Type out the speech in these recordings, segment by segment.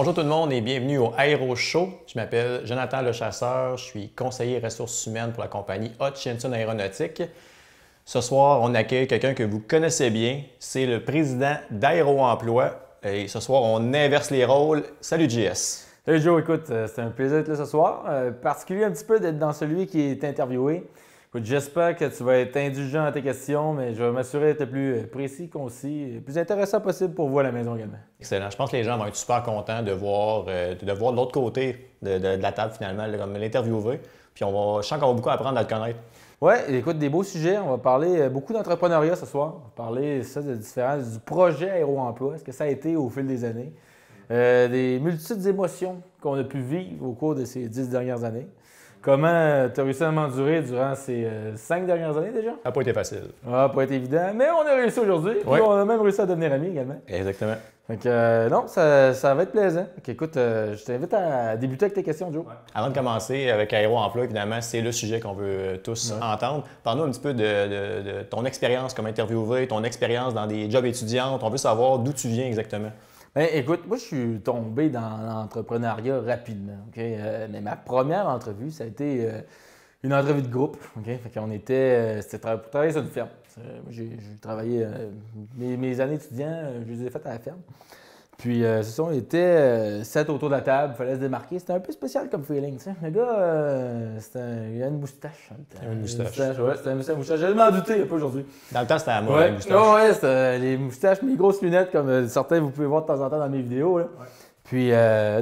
Bonjour tout le monde et bienvenue au Aéro Show. Je m'appelle Jonathan Lechasseur, je suis conseiller ressources humaines pour la compagnie Hutchinson Aéronautique. Ce soir, on accueille quelqu'un que vous connaissez bien, c'est le président d'Aéro Emploi. Et ce soir, on inverse les rôles. Salut JS. Salut Joe, écoute, c'est un plaisir d'être là ce soir. Particulier un petit peu d'être dans celui qui est interviewé. Écoute, j'espère que tu vas être indulgent à tes questions, mais je vais m'assurer d'être le plus précis, concis et le plus intéressant possible pour vous à la maison également. Excellent. Je pense que les gens vont être super contents de voir l'autre côté de la table finalement, comme l'interviewer. Puis je sens qu'on va beaucoup apprendre à le connaître. Oui, écoute, des beaux sujets. On va parler beaucoup d'entrepreneuriat ce soir. On va parler de différence du projet Aéro-Emploi, ce que ça a été au fil des années. Des multitudes d'émotions qu'on a pu vivre au cours de ces 10 dernières années. Comment tu as réussi à m'endurer durant ces 5 dernières années déjà? Ça n'a pas été facile. Ah, pas été évident, mais on a réussi aujourd'hui. Oui. On a même réussi à devenir amis également. Exactement. Fait que, non, ça va être plaisant. Okay, écoute, je t'invite à débuter avec tes questions, Joe. Ouais. Avant de commencer avec Aéro Emploi, évidemment, c'est le sujet qu'on veut tous entendre. Parle-nous un petit peu de ton expérience comme interviewé, ton expérience dans des jobs étudiants. On veut savoir d'où tu viens exactement. Bien, écoute, moi, je suis tombé dans l'entrepreneuriat rapidement. Okay? Mais ma première entrevue, ça a été une entrevue de groupe. Okay? Fait qu'on c'était pour travailler sur une ferme. Moi, j'ai travaillé mes années étudiants, je les ai faites à la ferme. Puis, c'est ça, on était 7 autour de la table, il fallait se démarquer. C'était un peu spécial comme feeling, tu sais. Le gars, il a une moustache. Une moustache. Ouais, c'était une moustache. J'allais m'en douter, il n'y a pas aujourd'hui. Dans le temps, c'était à moi, Ouais. la moustache. Ouais, c'était les moustaches, mes grosses lunettes, comme certains vous pouvez voir de temps en temps dans mes vidéos. Là. Ouais. Puis,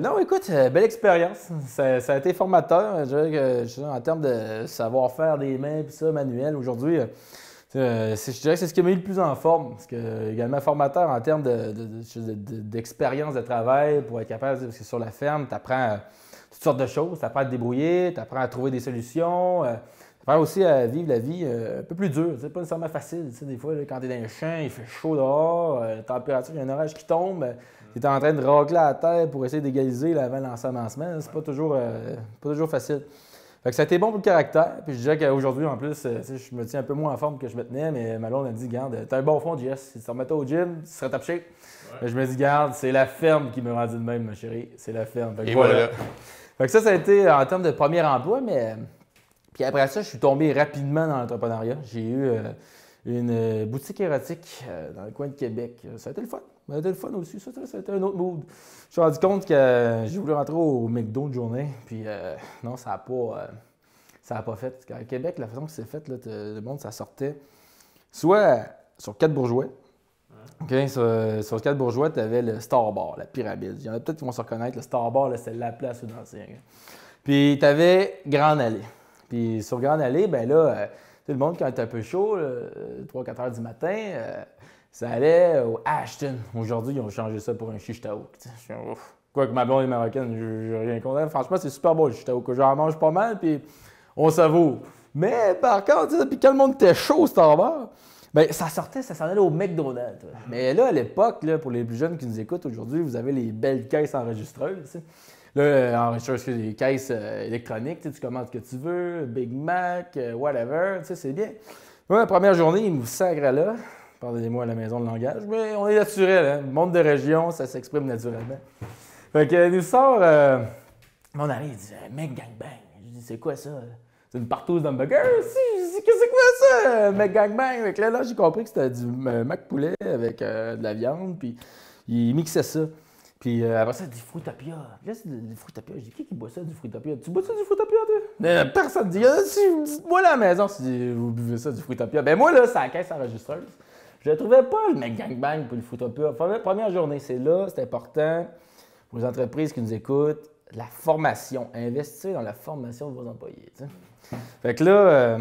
non, écoute, belle expérience. Ça a été formateur. Je dirais que, en termes de savoir-faire des mains, puis ça, manuel, aujourd'hui. Je dirais que c'est ce qui m'a mis le plus en forme. Parce que également formateur en termes d'expérience de travail pour être capable, parce que sur la ferme, tu apprends toutes sortes de choses. Tu apprends à te débrouiller, tu apprends à trouver des solutions. Tu apprends aussi à vivre la vie un peu plus dure. C'est pas nécessairement facile. Des fois, là, quand tu es dans les champs, il fait chaud dehors, la température, il y a un orage qui tombe. Tu es en train de racler la terre pour essayer d'égaliser avant l'ensemencement. C'est pas toujours facile. Fait que ça a été bon pour le caractère. Puis je dirais qu'aujourd'hui, en plus, je me tiens un peu moins en forme que je me tenais, mais Malone a dit, garde, t'as un bon fond, Jess. Si tu te remettais au gym, tu serais top shape. Ouais. Mais je me dis, garde, c'est la ferme qui me rendu de même, ma chérie. C'est la ferme. Fait que voilà. Fait que ça a été en termes de premier emploi, mais. Puis après ça, je suis tombé rapidement dans l'entrepreneuriat. J'ai eu une boutique érotique dans le coin de Québec. Ça a été le fun. Ça a été le fun aussi. Ça a été un autre mood. Je me suis rendu compte que j'ai voulu rentrer au McDo une journée. Puis non, ça n'a pas fait. Parce qu'à Québec, la façon que c'est fait, là, le monde, ça sortait soit sur 4 bourgeois. Okay, sur 4 bourgeois, tu avais le Star Bar, la pyramide. Il y en a peut-être qui vont se reconnaître. Le Star Bar, c'est la place où danser. Puis tu avais Grande Allée. Puis sur Grande Allée, ben là, le monde, quand il était un peu chaud, 3-4 heures du matin, ça allait au Ashton. Aujourd'hui, ils ont changé ça pour un shish taouk. Quoique ma blonde est marocaine, je n'ai rien contre. Franchement, c'est super bon le shish taouk. J'en mange pas mal, puis on savoure. Mais par contre, puis quand le monde était chaud au Star Bar, ben, ça s'en allait au McDonald's. Mais là, à l'époque, pour les plus jeunes qui nous écoutent aujourd'hui, vous avez les belles caisses enregistreuses. T'sais. Là, enregistreuse, des caisses électroniques, tu commandes ce que tu veux, Big Mac, whatever, c'est bien. Moi, la première journée, il me sacre là. Pardonnez-moi à la maison de langage, mais on est naturel, hein? Le monde de région, ça s'exprime naturellement. Fait que nous sort, mon ami, il dit Mec Gangbang. Je dis c'est quoi ça? C'est une partouze d'hamburger? Si, je dis que c'est quoi ça? Mec Gangbang. Fait que là, j'ai compris que c'était du mac poulet avec de la viande, puis il mixait ça. Puis après ça, du fruitopia. Puis là, c'est du fruitopia. Je dis, qui boit ça, du fruitopia? Tu bois ça, du fruitopia, toi? Personne ne dit, dites-moi là à la maison si vous buvez ça, du fruitopia. Ben moi, là, c'est la caisse enregistreuse. Je ne trouvais pas le mec gangbang pour le fruitopia. Première journée, c'est là, c'est important pour les entreprises qui nous écoutent. La formation. Investir dans la formation de vos employés. T'sais. Fait que là,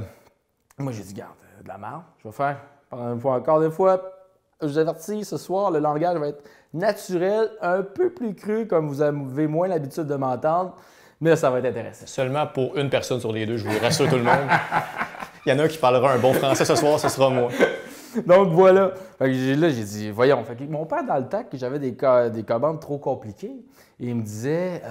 moi, j'ai dit, garde, de la merde. Je vais faire, encore une fois, je vous avertis, ce soir, le langage va être naturel, un peu plus cru, comme vous avez moins l'habitude de m'entendre, mais ça va être intéressant. Seulement pour une personne sur les deux, je vous rassure tout le monde. Il y en a un qui parlera un bon français ce soir, ce sera moi. Donc voilà. Fait que là, j'ai dit, voyons. Fait que mon père, dans le temps, que j'avais des commandes trop compliquées, il me disait,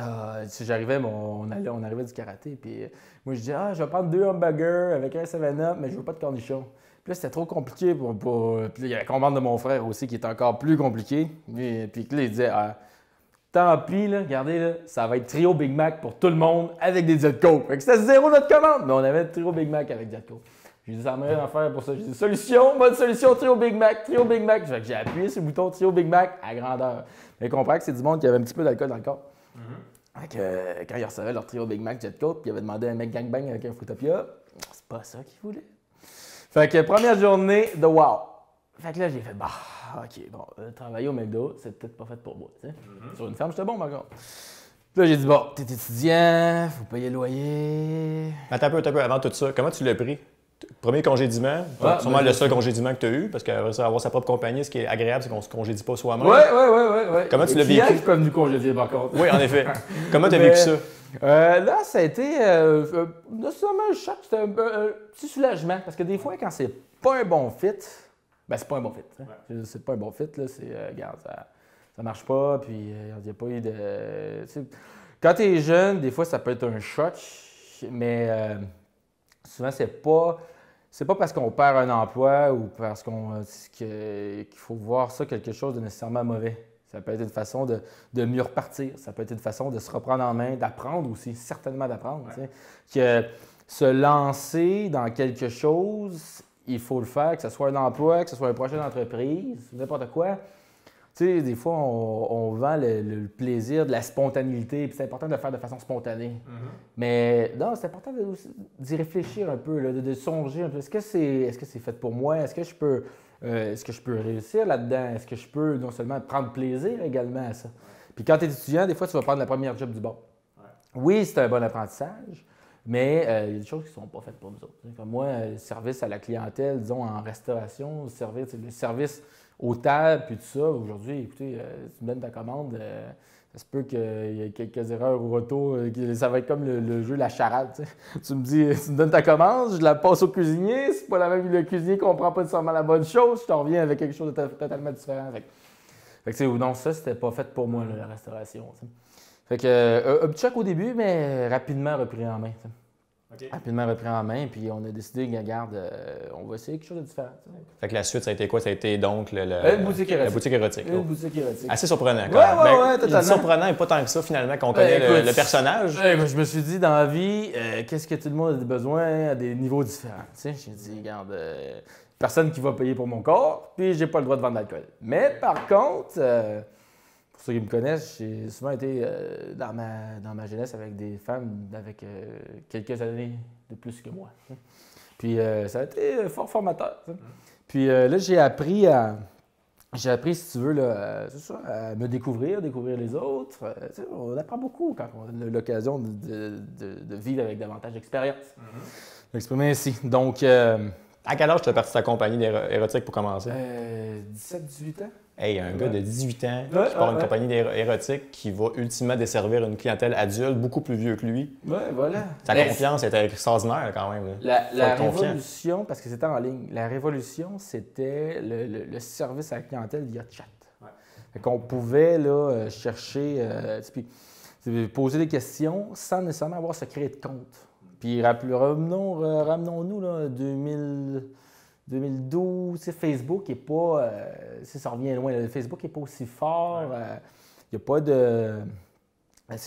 si j'arrivais, on arrivait du karaté, puis moi, je disais, je vais prendre 2 hamburgers avec un 7-Up, mais je veux pas de cornichons. Puis là, c'était trop compliqué pour. Puis il y a la commande de mon frère aussi qui est encore plus compliqué. Puis là, il disait, Tant pis, là, regardez, là, ça va être trio Big Mac pour tout le monde avec des Diet Coke. Fait que c'était 0 notre commande, mais on avait le trio Big Mac avec Diet Coke. J'ai dit, ça m'a rien à faire pour ça. J'ai dit, solution, bonne solution, trio Big Mac, trio Big Mac. Fait que j'ai appuyé sur le bouton trio Big Mac à grandeur. Mais comprends que c'est du monde qui avait un petit peu d'alcool dans le corps. Fait que quand ils recevaient leur trio Big Mac Jet Coke, puis ils avaient demandé un mec gangbang avec un Fruitopia, c'est pas ça qu'ils voulaient. Fait que première journée de wow. Fait que là, j'ai fait, bah, ok, bon, travailler au McDo, c'est peut-être pas fait pour moi. Tu sais. Sur une ferme, j'étais bon, par contre. Puis là, j'ai dit, bon, t'es étudiant, faut payer le loyer. Attends un peu, avant tout ça, comment tu l'as pris? Premier congédiement, sûrement le seul congédiement que tu as eu, parce qu'avoir sa propre compagnie, ce qui est agréable, c'est qu'on ne se congédie pas soi-même. Ouais. Comment tu l'as vécu? Je suis pas venu congédier, par contre. Oui, en effet. Comment tu as vécu ça? Là, ça a été non seulement un choc, c'était un petit soulagement. Parce que des fois, quand c'est pas un bon fit, ben c'est pas un bon fit. Ouais. C'est pas un bon fit, là. C'est, regarde, ça marche pas, puis il n'y a pas eu de. Quand tu es jeune, des fois, ça peut être un choc, mais souvent, c'est pas parce qu'on perd un emploi ou parce qu'il faut voir ça quelque chose de nécessairement mauvais. Ça peut être une façon de mieux repartir. Ça peut être une façon de se reprendre en main, d'apprendre aussi, certainement d'apprendre. Ouais. Que se lancer dans quelque chose, il faut le faire, que ce soit un emploi, que ce soit une prochaine entreprise, n'importe quoi. Tu sais, des fois, on vend le plaisir de la spontanéité, puis c'est important de le faire de façon spontanée. Mais non, c'est important d'y réfléchir un peu, là, de songer un peu. Est-ce que c'est fait pour moi? Est-ce que je peux réussir là-dedans? Est-ce que je peux non seulement prendre plaisir également à ça? Puis quand tu es étudiant, des fois, tu vas prendre la première job du bord. Ouais. Oui, c'est un bon apprentissage, mais il y a des choses qui ne sont pas faites pour nous autres. Comme moi, le service à la clientèle, disons en restauration, le service aux tables, puis tout ça. Aujourd'hui, écoutez, tu me donnes ta commande, ça se peut qu'il y ait quelques erreurs au retour. Ça va être comme le jeu La Charade. Tu me dis, tu me donnes ta commande, je la passe au cuisinier. C'est pas la même, le cuisinier ne comprend pas nécessairement la bonne chose. Je t'en reviens avec quelque chose de totalement différent. Fait que non, ça, c'était pas fait pour moi, là, la restauration. T'sais. Fait que un petit choc au début, mais rapidement repris en main. Okay. Rapidement repris en main, puis on a décidé, regarde, on va essayer quelque chose de différent. T'sais. Fait que la suite, ça a été quoi? Ça a été donc la boutique érotique. La boutique érotique. Une boutique érotique. Assez surprenant. Ouais, totalement. Surprenant et pas tant que ça, finalement, qu'on connaît le personnage. Je me suis dit, dans la vie, qu'est-ce que tout le monde a besoin à des niveaux différents? J'ai dit, regarde, personne qui va payer pour mon corps, puis j'ai pas le droit de vendre de l'alcool. Mais par contre, pour ceux qui me connaissent, j'ai souvent été dans ma jeunesse avec des femmes avec quelques années de plus que moi. Puis ça a été fort formateur. Puis là, j'ai appris, si tu veux, là, c'est ça, à me découvrir les autres. On apprend beaucoup quand on a l'occasion de vivre avec davantage d'expérience. M'exprimer ainsi. Donc, à quel âge tu as parti ta compagnie érotique pour commencer? 17-18 ans. Hey, un gars de 18 ans qui part une compagnie érotique qui va ultimement desservir une clientèle adulte beaucoup plus vieux que lui. Oui, voilà. Sa confiance était extraordinaire quand même. La révolution, parce que c'était en ligne, la révolution, c'était le service à la clientèle via chat. Ouais. Fait qu'on pouvait là, chercher, poser des questions sans nécessairement avoir à se créer de compte. Puis ramenons-nous là, 2012, Facebook n'est pas. Ça revient loin. Facebook n'est pas aussi fort. Il n'y a pas de.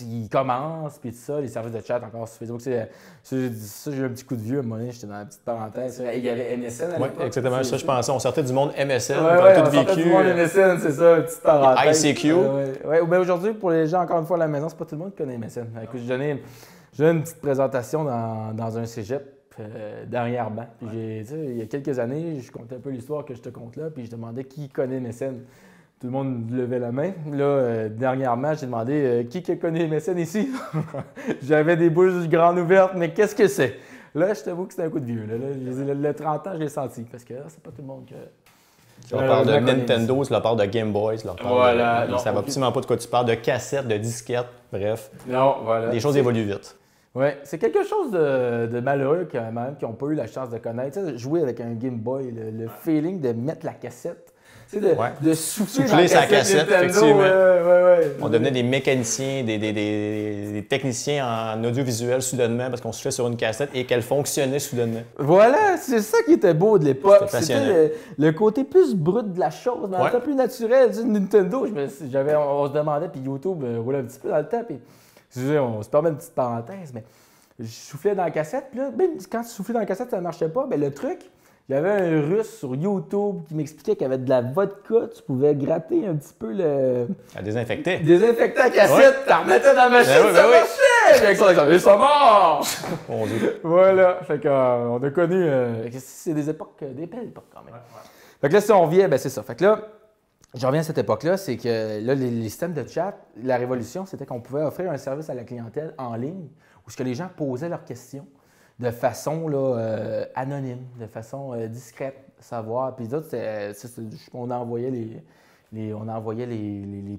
Il commence, puis tout ça, les services de chat encore sur Facebook. Ça, j'ai eu un petit coup de vieux à un moment donné, j'étais dans la petite parenthèse. Il y avait MSN à l'époque. Oui, exactement. Ça, je pensais. On sortait du monde MSN, on sortait du monde MSN, c'est ça, une petite parenthèse. ICQ. Mais aujourd'hui, pour les gens, encore une fois, à la maison, c'est pas tout le monde qui connaît MSN. Écoute, j'ai une petite présentation dans un cégep. Dernièrement. Puis il y a quelques années, je comptais un peu l'histoire que je te conte là, puis je demandais qui connaît MSN. Tout le monde levait la main. Là, dernièrement, j'ai demandé qui connaît MSN ici. J'avais des bouches grandes ouvertes, mais qu'est-ce que c'est? Là, je t'avoue que c'était un coup de vieux. Le 30 ans, je l'ai senti, parce que c'est pas tout le monde que... Tu leur parles de Nintendo, tu leur parles de Game Boy, tu leur parles de... Ça va absolument pas de quoi tu parles, de cassettes, de disquettes, bref. Non, voilà. Les choses évoluent vite. Oui, c'est quelque chose de malheureux quand même, qui n'ont pas eu la chance de connaître. Jouer avec un Game Boy, le feeling de mettre la cassette, de souffler Souffler sa cassette, Nintendo, effectivement. Ouais. On devenait des mécaniciens, des techniciens en audiovisuel soudainement parce qu'on soufflait sur une cassette et qu'elle fonctionnait soudainement. Voilà, c'est ça qui était beau de l'époque. C'était passionnant. C'était le côté plus brut de la chose, mais en même temps plus naturel. Tu sais, Nintendo, on se demandait, puis YouTube roulait un petit peu dans le temps, puis on se permet une petite parenthèse, mais je soufflais dans la cassette, puis là, même quand tu soufflais dans la cassette, ça ne marchait pas, mais le truc, il y avait un Russe sur YouTube qui m'expliquait qu'il y avait de la vodka, tu pouvais gratter un petit peu le... À désinfecter. Désinfecter la cassette, tu la remettais dans la machine, ça marchait! Avec ça, ils sont morts! Mon Dieu. Voilà, fait qu'on a connu... c'est des époques, des belles époques quand même. Fait que là, si on revient, ben c'est ça. Fait que là, je reviens à cette époque-là, c'est que là, les systèmes de chat, la révolution, c'était qu'on pouvait offrir un service à la clientèle en ligne où ce que les gens posaient leurs questions de façon là, anonyme, de façon discrète, savoir. Puis d'autres, on envoyait les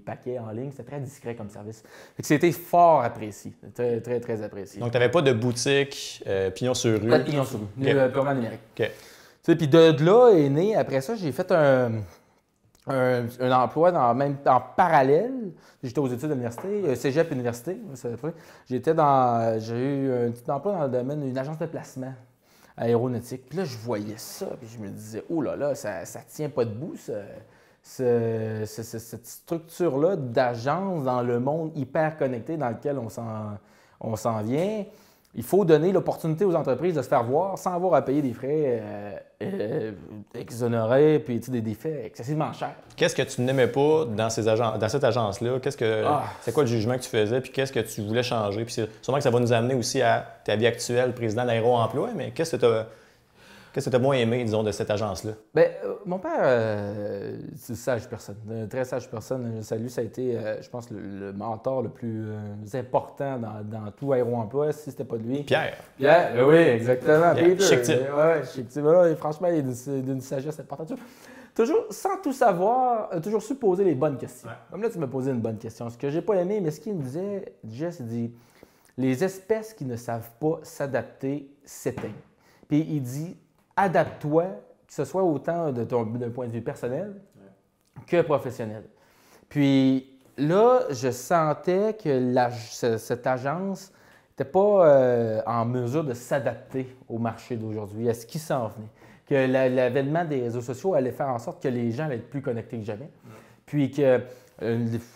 paquets en ligne, c'était très discret comme service. Fait que c'était fort apprécié, très, très, très apprécié. Donc, tu n'avais pas de boutique pignon sur rue? Pas de pignon sur rue, purement numérique. OK. Puis de là est né, après ça, j'ai fait un emploi en parallèle. J'étais aux études d'université, cégep université. J'ai eu un petit emploi dans le domaine d'une agence de placement aéronautique. Puis là, je voyais ça, puis je me disais, oh là là, ça tient pas debout, cette structure-là d'agence dans le monde hyper connecté dans lequel on s'en vient. Il faut donner l'opportunité aux entreprises de se faire voir sans avoir à payer des frais exonérés puis des frais excessivement chers. Qu'est-ce que tu n'aimais pas dans cette agence-là? C'est quoi le jugement que tu faisais? Puis qu'est-ce que tu voulais changer? Puis sûrement que ça va nous amener aussi à ta vie actuelle, président d'Aéro-Emploi, mais qu'est-ce que tu as moins aimé, disons, de cette agence-là? Bien, mon père, c'est une sage personne, une très sage personne. Lui, ça a été, je pense, le mentor le plus important dans tout Aéro-Emploi, si c'était pas de lui. Pierre, oui, exactement. Pierre, Peter. chic type. Ouais, chic type. Voilà, franchement, il est d'une sagesse importante. Toujours, sans tout savoir, toujours su poser les bonnes questions. Ouais. Comme là, tu m'as posé une bonne question. Ce que j'ai pas aimé, mais ce qu'il me disait, Jess, il dit, les espèces qui ne savent pas s'adapter s'éteignent. Puis il dit, adapte-toi, que ce soit autant d'un point de vue personnel que professionnel. Puis là, je sentais que cette agence n'était pas en mesure de s'adapter au marché d'aujourd'hui, à ce qui s'en venait. Que l'avènement des réseaux sociaux allait faire en sorte que les gens allaient être plus connectés que jamais. Puis que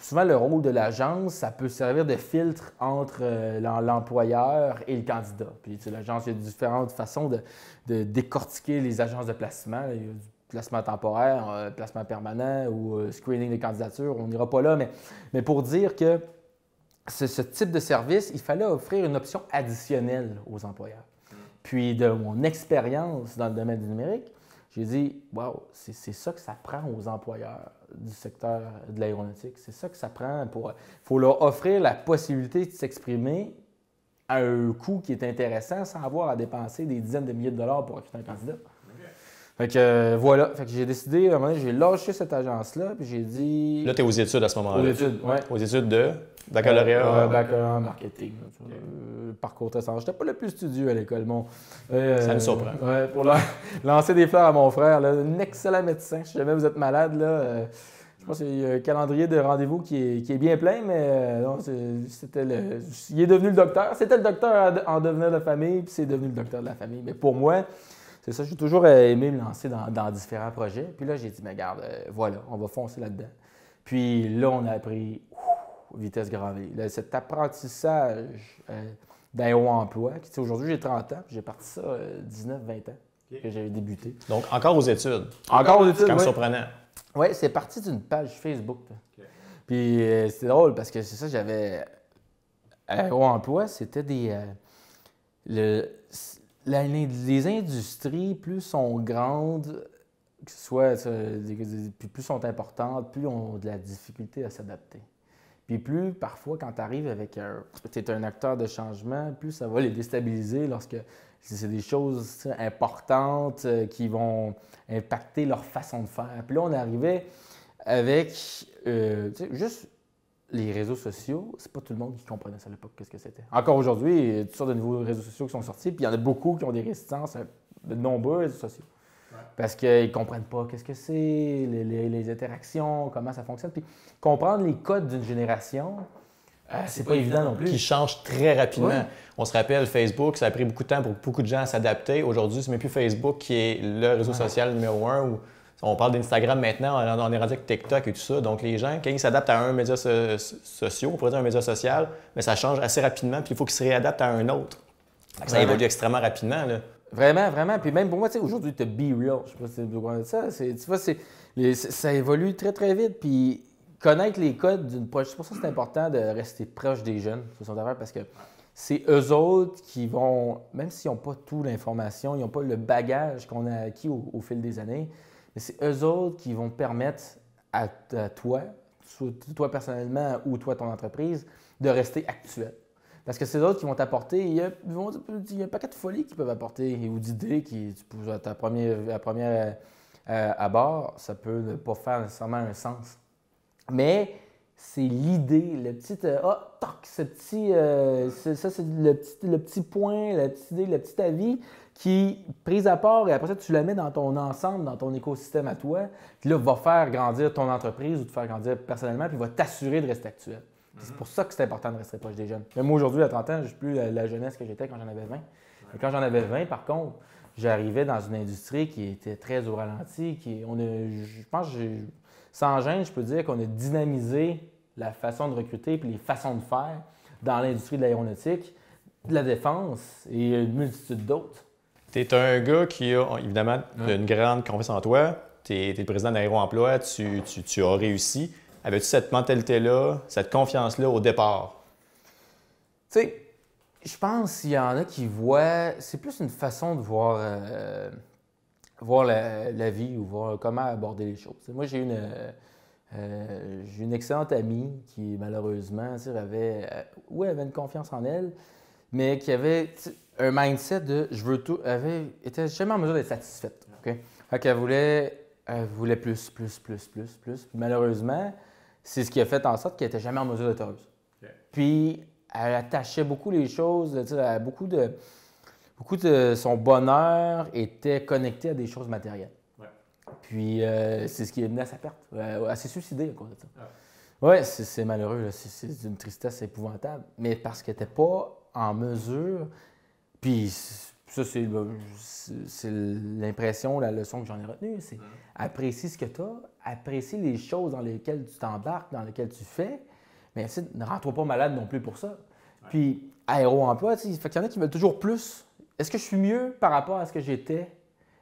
souvent, le rôle de l'agence, ça peut servir de filtre entre l'employeur et le candidat. Puis l'agence, il y a différentes façons de décortiquer les agences de placement. Il y a du placement temporaire, placement permanent ou screening des candidatures. On n'ira pas là, mais pour dire que ce type de service, il fallait offrir une option additionnelle aux employeurs. Puis de mon expérience dans le domaine du numérique, j'ai dit, wow, c'est ça que ça prend aux employeurs du secteur de l'aéronautique. C'est ça que ça prend Il faut leur offrir la possibilité de s'exprimer à un coût qui est intéressant sans avoir à dépenser des dizaines de milliers de dollars pour recruter un candidat. Okay. Fait que voilà. Fait que j'ai décidé, à un moment donné, j'ai lâché cette agence-là, puis j'ai dit... Là, tu es aux études à ce moment-là. Aux études, oui. Aux études de baccalauréat? Baccalauréat en marketing. Parcours très simple. Je n'étais pas le plus studieux à l'école. Ça me surprend. Pour lancer des fleurs à mon frère, là, un excellent médecin. Si jamais vous êtes malade, là, je pense qu'il y a un calendrier de rendez-vous qui est bien plein, mais non, il est devenu le docteur. C'était le docteur en devenir de famille, puis c'est devenu le docteur de la famille. Mais pour moi, c'est ça, j'ai toujours aimé me lancer dans différents projets. Puis là, j'ai dit, mais regarde, voilà, on va foncer là-dedans. Puis là, on a appris vitesse grand V. Là, cet apprentissage d'aéro-emploi, aujourd'hui, j'ai 30 ans, puis j'ai parti ça 19-20 ans que j'avais débuté. Donc, encore aux études? Encore aux études, c'est quand même surprenant. Oui, c'est parti d'une page Facebook. Okay. Puis c'est drôle parce que c'est ça, j'avais... Aéro-emploi, c'était les industries, plus sont grandes, que ce soit, plus sont importantes, plus ont de la difficulté à s'adapter. Puis plus, parfois, quand tu arrives avec tu es un acteur de changement, plus ça va les déstabiliser lorsque c'est des choses importantes qui vont impacter leur façon de faire. Puis là, on arrivait avec juste les réseaux sociaux. C'est pas tout le monde qui comprenait ça à l'époque, qu'est-ce que c'était. Encore aujourd'hui, il y a toutes sortes de nouveaux réseaux sociaux qui sont sortis, puis il y en a beaucoup qui ont des résistances de nombreux réseaux sociaux. Parce qu'ils ne comprennent pas qu'est-ce que c'est, les interactions, comment ça fonctionne. Puis comprendre les codes d'une génération, c'est pas évident non plus. Qui change très rapidement. Ouais. On se rappelle, Facebook, ça a pris beaucoup de temps pour beaucoup de gens à s'adapter. Aujourd'hui, c'est même plus Facebook qui est le réseau social numéro un. Où on parle d'Instagram maintenant, on est rendu avec TikTok et tout ça. Donc, les gens, quand ils s'adaptent à un média social, on pourrait dire un média social, mais ça change assez rapidement, puis il faut qu'ils se réadaptent à un autre. Ça évolue extrêmement rapidement. Là. Vraiment, vraiment. Puis même pour moi, tu sais, aujourd'hui, tu as Be Real. Je sais pas si tu connais ça. Tu vois, ça évolue très, très vite. Puis connaître les codes d'une proche. C'est pour ça que c'est important de rester proche des jeunes sur son affaire parce que c'est eux autres qui vont, même s'ils n'ont pas toute l'information, ils n'ont pas le bagage qu'on a acquis au fil des années, mais c'est eux autres qui vont permettre à toi, soit toi personnellement ou toi ton entreprise, de rester actuel. Parce que c'est d'autres qui vont t'apporter, il y a un paquet de folies qu'ils peuvent apporter ou d'idées qui, à première abord, ça peut ne pas faire nécessairement un sens. Mais c'est l'idée, le petit toc, ce petit, ça c'est le petit point, la petite idée, le petit avis qui, prise à part, et après ça, tu la mets dans ton ensemble, dans ton écosystème à toi, qui là va faire grandir ton entreprise ou te faire grandir personnellement, puis va t'assurer de rester actuel. C'est pour ça que c'est important de rester proche des jeunes. Même moi, aujourd'hui, à 30 ans, je ne suis plus la jeunesse que j'étais quand j'en avais 20. Et quand j'en avais 20, par contre, j'arrivais dans une industrie qui était très au ralenti. Je pense, sans gêne, je peux dire qu'on a dynamisé la façon de recruter et les façons de faire dans l'industrie de l'aéronautique, de la défense et une multitude d'autres. Tu es un gars qui a évidemment une grande confiance en toi. Tu es le président d'Aéro-Emploi, tu as réussi. Avais-tu cette mentalité-là, cette confiance-là au départ? Tu sais, je pense qu'il y en a qui voient, c'est plus une façon de voir, la vie ou voir comment aborder les choses. Moi, j'ai une excellente amie qui, malheureusement, avait une confiance en elle, mais qui avait un mindset de « je veux tout », elle était jamais en mesure d'être satisfaite. Okay? Fait qu'elle voulait plus. Puis malheureusement, c'est ce qui a fait en sorte qu'elle n'était jamais en mesure d'être heureuse. Okay. Puis, elle attachait beaucoup les choses, beaucoup de son bonheur était connecté à des choses matérielles. Ouais. Puis, c'est ce qui est mené à sa perte. Elle s'est suicidée à cause de ça. Oui, c'est malheureux. C'est une tristesse épouvantable. Mais parce qu'elle n'était pas en mesure. Puis, ça, c'est l'impression, la leçon que j'en ai retenue. C'est apprécie ce que tu as, apprécie les choses dans lesquelles tu t'embarques, dans lesquelles tu fais, mais ne rends-toi pas malade non plus pour ça. Ouais. Puis, Aéro-Emploi, il y en a qui veulent toujours plus. Est-ce que je suis mieux par rapport à ce que j'étais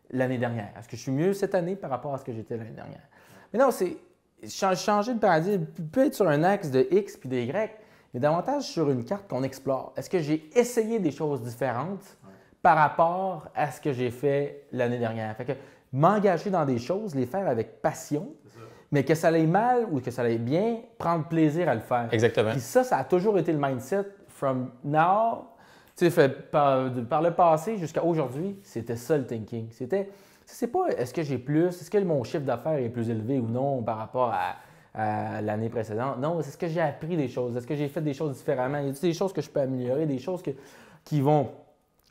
l'année dernière? Est-ce que je suis mieux cette année par rapport à ce que j'étais l'année dernière? Mais non, c'est changer de paradigme, peut être sur un axe de X puis de Y, mais davantage sur une carte qu'on explore. Est-ce que j'ai essayé des choses différentes par rapport à ce que j'ai fait l'année dernière? Fait que m'engager dans des choses, les faire avec passion, mais que ça aille mal ou que ça aille bien, prendre plaisir à le faire. Exactement. Puis ça a toujours été le mindset from now, par le passé jusqu'à aujourd'hui, c'était ça le thinking. C'est pas est-ce que j'ai plus, est-ce que mon chiffre d'affaires est plus élevé ou non par rapport à l'année précédente. Non, c'est ce que j'ai appris des choses, est-ce que j'ai fait des choses différemment. Il y a des choses que je peux améliorer, des choses qui vont,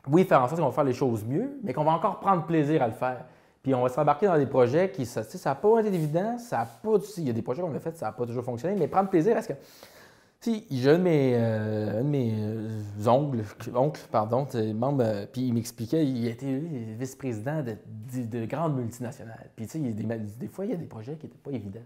oui, faire en sorte qu'on va faire les choses mieux, mais qu'on va encore prendre plaisir à le faire. Puis on va s'embarquer dans des projets qui, ça n'a pas été évident, il y a des projets qu'on a fait, ça n'a pas toujours fonctionné, mais prendre plaisir à ce que. J'ai un de mes oncles, membre, puis il m'expliquait, il était vice-président de grandes multinationales. Puis des fois, il y a des projets qui n'étaient pas évidents.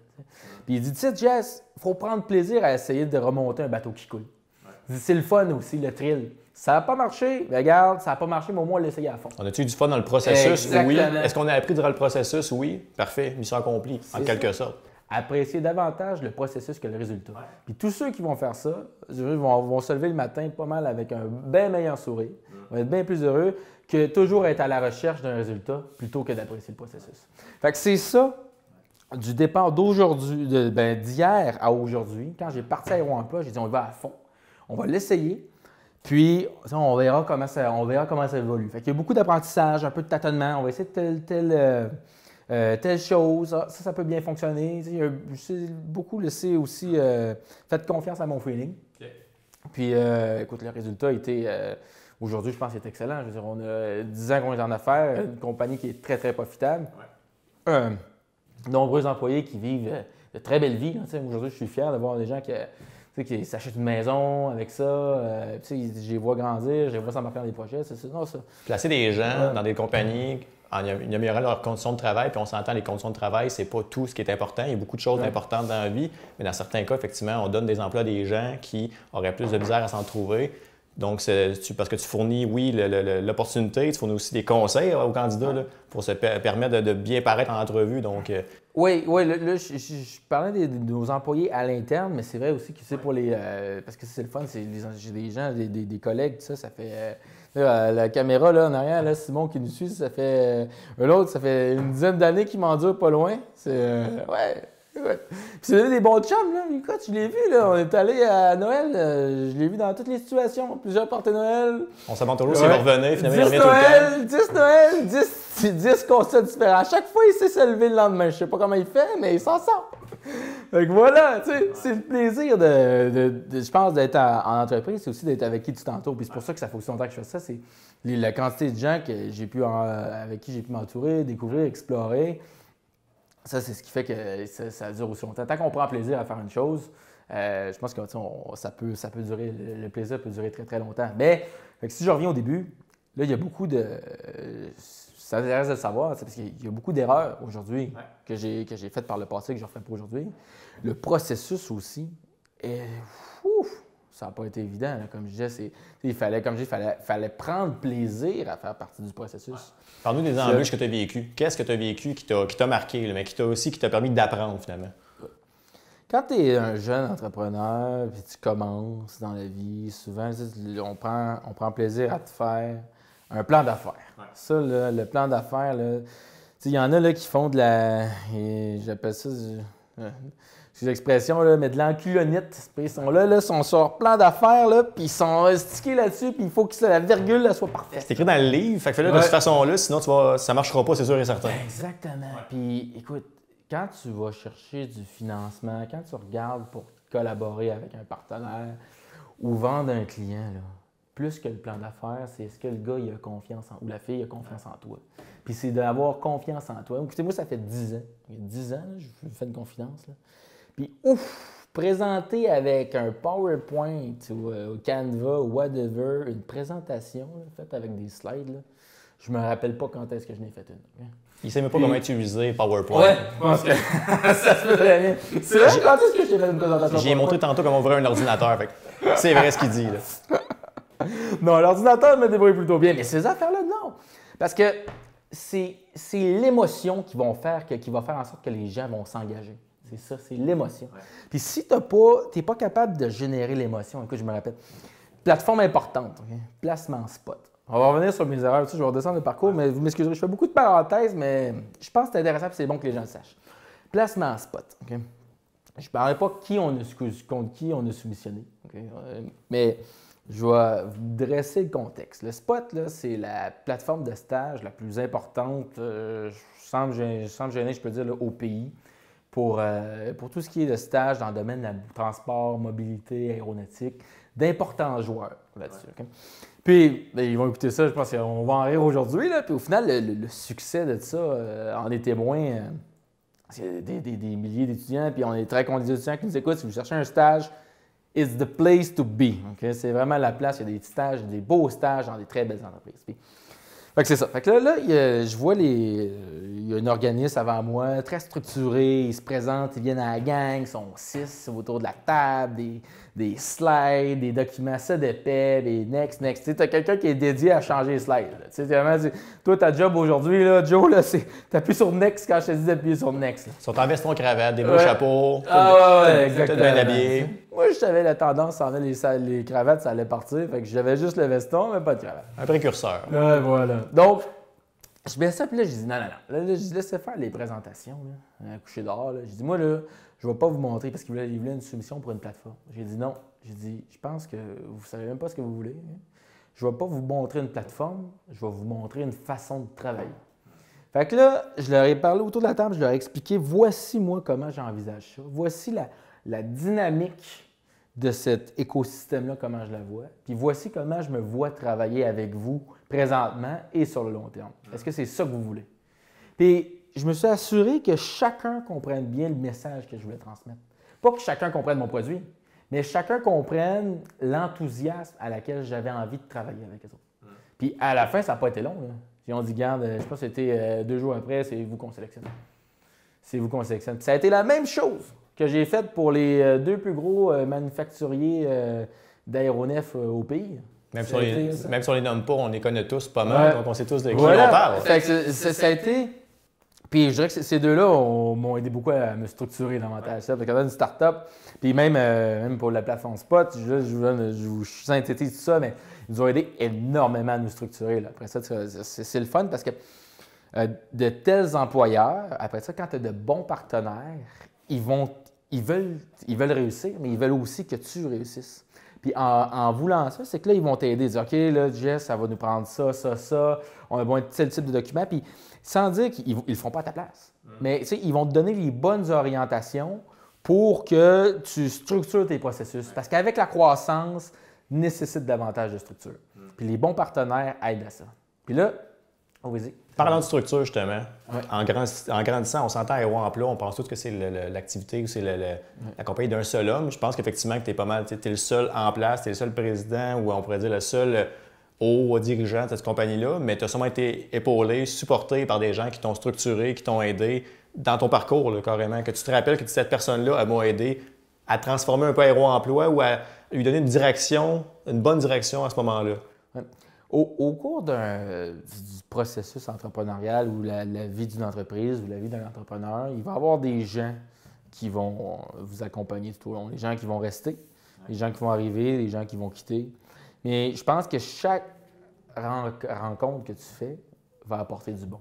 Puis il dit, tu sais, Jess, il faut prendre plaisir à essayer de remonter un bateau qui coule. Ouais. C'est le fun aussi, le thrill. Ça n'a pas marché, mais regarde, ça n'a pas marché, mais au moins on l'a essayé à fond. On a-tu eu du fun dans le processus? Exactement. Oui. Est-ce qu'on a appris durant le processus? Oui. Parfait. Mission accomplie, en quelque sorte. Apprécier davantage le processus que le résultat. Ouais. Puis tous ceux qui vont faire ça vont se lever le matin pas mal avec un bien meilleur sourire, vont être bien plus heureux que toujours être à la recherche d'un résultat plutôt que d'apprécier le processus. Fait que c'est ça, du départ d'hier à aujourd'hui, quand j'ai parti à Aéro-Emploi, j'ai dit on va à fond, on va l'essayer, puis on verra comment ça évolue. Fait qu'il y a beaucoup d'apprentissage, un peu de tâtonnement, on va essayer telle chose, ça peut bien fonctionner. Beaucoup laissé aussi, faites confiance à mon feeling. Okay. Puis, écoute, le résultat était aujourd'hui, je pense qu'il est excellent. Je veux dire, on a 10 ans qu'on est en affaires, une compagnie qui est très, très profitable. Nombreux employés qui vivent de très belles vies. Aujourd'hui, je suis fier de voir des gens qui s'achètent une maison avec ça. Je les vois grandir, je les vois s'embarquer dans des projets. Non, ça. Placer des gens dans des compagnies en améliorant leurs conditions de travail, puis on s'entend, les conditions de travail, c'est pas tout ce qui est important. Il y a beaucoup de choses importantes dans la vie, mais dans certains cas, effectivement, on donne des emplois à des gens qui auraient plus de misère à s'en trouver. Donc, parce que tu fournis, oui, l'opportunité, tu fournis aussi des conseils aux candidats là, pour se permettre de bien paraître en entrevue. Donc, Oui, là, je parlais de nos employés à l'interne, mais c'est vrai aussi que c'est pour les. Parce que c'est le fun, j'ai des gens, des collègues, ça fait. La caméra là, en arrière, là, Simon qui nous suit, ça fait. L'autre, ça fait une dizaine d'années qu'il m'endure pas loin. C'est. Ouais. Puis c'est donné des bons chums, là. Écoute, je l'ai vu, là. On est allé à Noël. Je l'ai vu dans toutes les situations. Plusieurs parties Noël. On s'abonne toujours s'il va revenir. Finalement, il revient Noël, tout le temps. 10 Noël, 10 constats différents. À chaque fois, il sait se lever le lendemain. Je sais pas comment il fait, mais il s'en sort. Fait que voilà, tu sais, c'est le plaisir je pense, d'être en entreprise. C'est aussi d'être avec qui tu t'entoures. Puis c'est pour ça que ça fait aussi longtemps que je fais ça. C'est la quantité de gens avec qui j'ai pu m'entourer, découvrir, explorer. Ça, c'est ce qui fait que ça dure aussi longtemps. Tant qu'on prend plaisir à faire une chose, je pense que ça peut durer, le plaisir peut durer très, très longtemps. Mais fait que si je reviens au début, là, il y a beaucoup de. Ça intéresse de le savoir, parce qu'il y a beaucoup d'erreurs aujourd'hui que j'ai faites par le passé que je ne refais pas aujourd'hui. Le processus aussi, ça n'a pas été évident. Là, comme je disais, il fallait prendre plaisir à faire partie du processus. Parle-nous des embûches que tu as vécues. Qu'est-ce que tu as vécu qui t'a marqué, là, mais qui t'a permis d'apprendre finalement? Quand tu es un jeune entrepreneur puis tu commences dans la vie, souvent, on prend plaisir à te faire un plan d'affaires. Ouais. Ça, là, le plan d'affaires, il y en a là, qui font de la. J'appelle ça. C'est l'expression, là, mais de l'enculonite. Ils sont là, ils sont sur plan d'affaires, puis ils sont stickés là-dessus, puis il faut que la virgule soit parfaite. C'est écrit dans le livre, fait que fais-le de cette façon-là, sinon ça ne marchera pas, c'est sûr et certain. Exactement. Ouais. Puis écoute, quand tu vas chercher du financement, quand tu regardes pour collaborer avec un partenaire ou vendre un client, là, plus que le plan d'affaires, c'est est-ce que le gars il a confiance ou la fille a confiance en toi. Puis c'est d'avoir confiance en toi. Écoutez, moi, ça fait 10 ans. Il y a 10 ans, là, je vous fais une confidence. Là. Puis présenter avec un PowerPoint ou Canva ou whatever, une présentation là, faite avec des slides, là, je me rappelle pas quand est-ce que je n'ai fait une. Okay? Il ne sait même pas comment utiliser PowerPoint. Ouais, je pense que ça se fait très bien. C'est vrai, quand est-ce que j'ai fait une présentation? J'ai montré tantôt comment ouvrir un ordinateur. Fait c'est vrai ce qu'il dit. Là. Non, l'ordinateur me débrouille plutôt bien, mais ces affaires-là, non. Parce que c'est l'émotion qui va faire en sorte que les gens vont s'engager. C'est ça, c'est l'émotion. Ouais. Puis si tu n'es pas capable de générer l'émotion, écoute, je me rappelle, plateforme importante, okay? Placement spot. On va revenir sur mes erreurs, je vais redescendre le parcours, mais vous m'excuserez, je fais beaucoup de parenthèses, mais je pense que c'est intéressant et c'est bon que les gens le sachent. Placement spot. Okay? Je ne parlerai pas contre qui on a soumissionné, okay? Mais je vais vous dresser le contexte. Le spot, là, c'est la plateforme de stage la plus importante, sans me gêner, je peux dire, là, au pays. Pour tout ce qui est de stage dans le domaine de la transport, mobilité, aéronautique, d'importants joueurs là-dessus. Okay? Puis, bien, ils vont écouter ça, je pense qu'on va en rire aujourd'hui. Puis au final, le succès de ça en est témoin. C'est des milliers d'étudiants, puis on est très contents des étudiants qui nous écoutent. Si vous cherchez un stage, it's the place to be. Okay? C'est vraiment la place. Il y a des stages, des beaux stages dans des très belles entreprises. Puis, fait que c'est ça. Fait que là je vois il y a un organisme avant moi, très structuré, ils se présentent, ils viennent à la gang, ils sont 6 autour de la table, des slides, des documents ça d'épais, des next. Tu sais, t'as quelqu'un qui est dédié à changer les slides. Tu sais, vraiment, toi, ta job aujourd'hui, là, Joe, là, c'est t'appuies sur next quand je te dis d'appuyer sur next. Là. Ils sont en veston cravate, des beaux chapeaux, exactement. Bien habillés. Moi, je savais la tendance, ça les cravates, ça allait partir. Fait que j'avais juste le veston, mais pas de cravate. Un précurseur. Voilà. Donc, je mets ça, puis là, je dis non. Là, je laissais faire les présentations, là, coucher dehors. Là. Je dis, moi, là, je ne vais pas vous montrer parce qu'il voulait une soumission pour une plateforme. J'ai dit non. J'ai dit, je pense que vous ne savez même pas ce que vous voulez. Hein. Je ne vais pas vous montrer une plateforme, je vais vous montrer une façon de travailler. Fait que là, je leur ai parlé autour de la table, je leur ai expliqué, voici moi comment j'envisage ça. Voici la dynamique de cet écosystème-là, comment je la vois. Puis voici comment je me vois travailler avec vous présentement et sur le long terme. Est-ce que c'est ça que vous voulez? Puis je me suis assuré que chacun comprenne bien le message que je voulais transmettre. Pas que chacun comprenne mon produit, mais chacun comprenne l'enthousiasme à laquelle j'avais envie de travailler avec les autres. Puis à la fin, ça n'a pas été long. Là. Ils ont dit, garde, je pense que c'était 2 jours après, c'est vous qu'on sélectionne. C'est vous qu'on sélectionne. Puis ça a été la même chose que j'ai faite pour les 2 plus gros manufacturiers d'aéronefs au pays. Même si on les nomme pas, on les connaît tous pas mal, donc on sait tous de qui on parle. Fait que ça a été... Puis je dirais que ces deux-là m'ont aidé beaucoup à me structurer davantage. Parce que dans une start-up, puis même pour la plateforme Spot, je vous synthétise tout ça, mais ils nous ont aidé énormément à nous structurer. Là. Après ça, c'est le fun parce que de tels employeurs, après ça, quand tu as de bons partenaires, ils veulent réussir, mais ils veulent aussi que tu réussisses. Puis en voulant ça, c'est que là, ils vont t'aider. Dire, OK, là, Jess, ça va nous prendre ça, on a besoin de tel type de document. Puis sans dire qu'ils ne le font pas à ta place. Mais ils vont te donner les bonnes orientations pour que tu structures tes processus. Parce qu'avec la croissance, nécessite davantage de structure. Puis les bons partenaires aident à ça. Puis là, vas-y. Parlant de structure, justement, en grandissant, on s'entend à Héros Emploi, on pense tous que c'est l'activité ou c'est la compagnie d'un seul homme. Je pense qu'effectivement, que tu es pas mal, tu es le seul en place, tu es le seul président ou on pourrait dire le seul haut dirigeant de cette compagnie-là, mais tu as sûrement été épaulé, supporté par des gens qui t'ont structuré, qui t'ont aidé dans ton parcours, là, carrément, que tu te rappelles que cette personne-là m'a aidé à transformer un peu Héros Emploi ou à lui donner une bonne direction à ce moment-là. Ouais. Au cours du processus entrepreneurial ou la vie d'une entreprise ou la vie d'un entrepreneur, il va y avoir des gens qui vont vous accompagner tout au long, les gens qui vont rester, les gens qui vont arriver, les gens qui vont quitter. Mais je pense que chaque rencontre que tu fais va apporter du bon.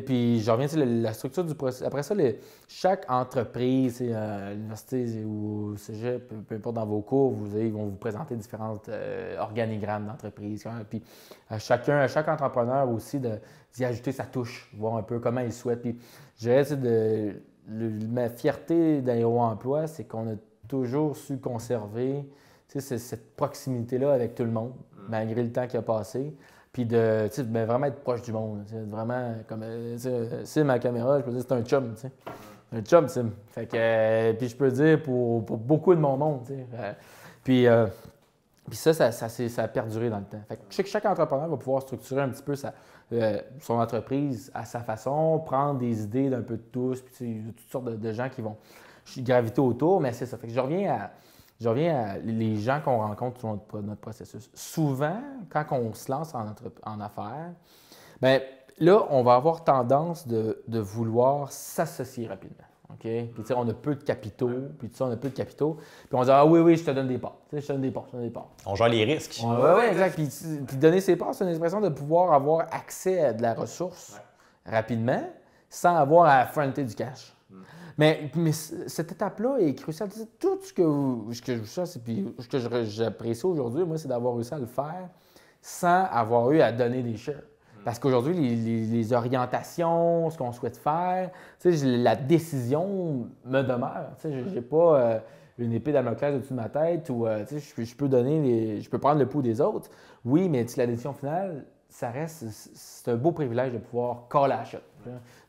Puis je reviens sur la structure du processus. Après ça, chaque entreprise, à l'université ou au cégep, peu importe dans vos cours, ils vont vous présenter différents organigrammes d'entreprise. Puis à chaque entrepreneur aussi d'y ajouter sa touche, voir un peu comment il souhaite. Puis je dirais, ma fierté d'Héros Emploi, c'est qu'on a toujours su conserver cette proximité-là avec tout le monde, malgré le temps qui a passé. Puis de vraiment être proche du monde. Vraiment, comme Sim à la caméra, je peux dire c'est un chum. Un chum, Sim. Fait que, puis je peux dire pour beaucoup de mon monde. Puis ça a perduré dans le temps. Fait que chaque entrepreneur va pouvoir structurer un petit peu son entreprise à sa façon, prendre des idées d'un peu de tous, puis il y a toutes sortes de gens qui vont graviter autour, mais c'est ça. Fait que je reviens à les gens qu'on rencontre sur notre processus. Souvent, quand on se lance en affaires, bien là, on va avoir tendance de vouloir s'associer rapidement. Okay? Puis on a peu de capitaux, puis on a peu de capitaux. Puis on dit, ah oui, je te donne des parts. Je te donne des parts. On gère les risques. Oui, exact. Puis donner ses parts, c'est une expression de pouvoir avoir accès à de la ressource rapidement sans avoir à affronter du cash. Mais cette étape-là est cruciale. Tout ce que j'apprécie aujourd'hui, moi, c'est d'avoir réussi à le faire sans avoir eu à donner des shares. Parce qu'aujourd'hui, les orientations, ce qu'on souhaite faire, la décision me demeure. Je n'ai pas une épée Damoclès au-dessus de ma tête où je peux prendre le pouls des autres. Oui, mais la décision finale, c'est un beau privilège de pouvoir call à la shot.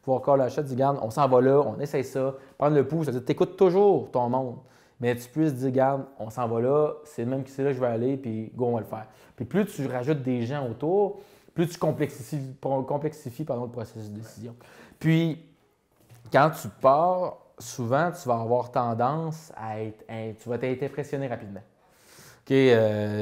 Pouvoir call à la shot, dire, regarde, on s'en va là, on essaye ça, prendre le pouls, c'est-à-dire tu écoutes toujours ton monde, mais tu puisses dire, regarde, on s'en va là, c'est là que je vais aller, puis go, on va le faire. Puis plus tu rajoutes des gens autour, plus tu complexifies le processus de décision. Puis, quand tu pars, souvent, tu vas avoir tendance tu vas être impressionné rapidement. OK,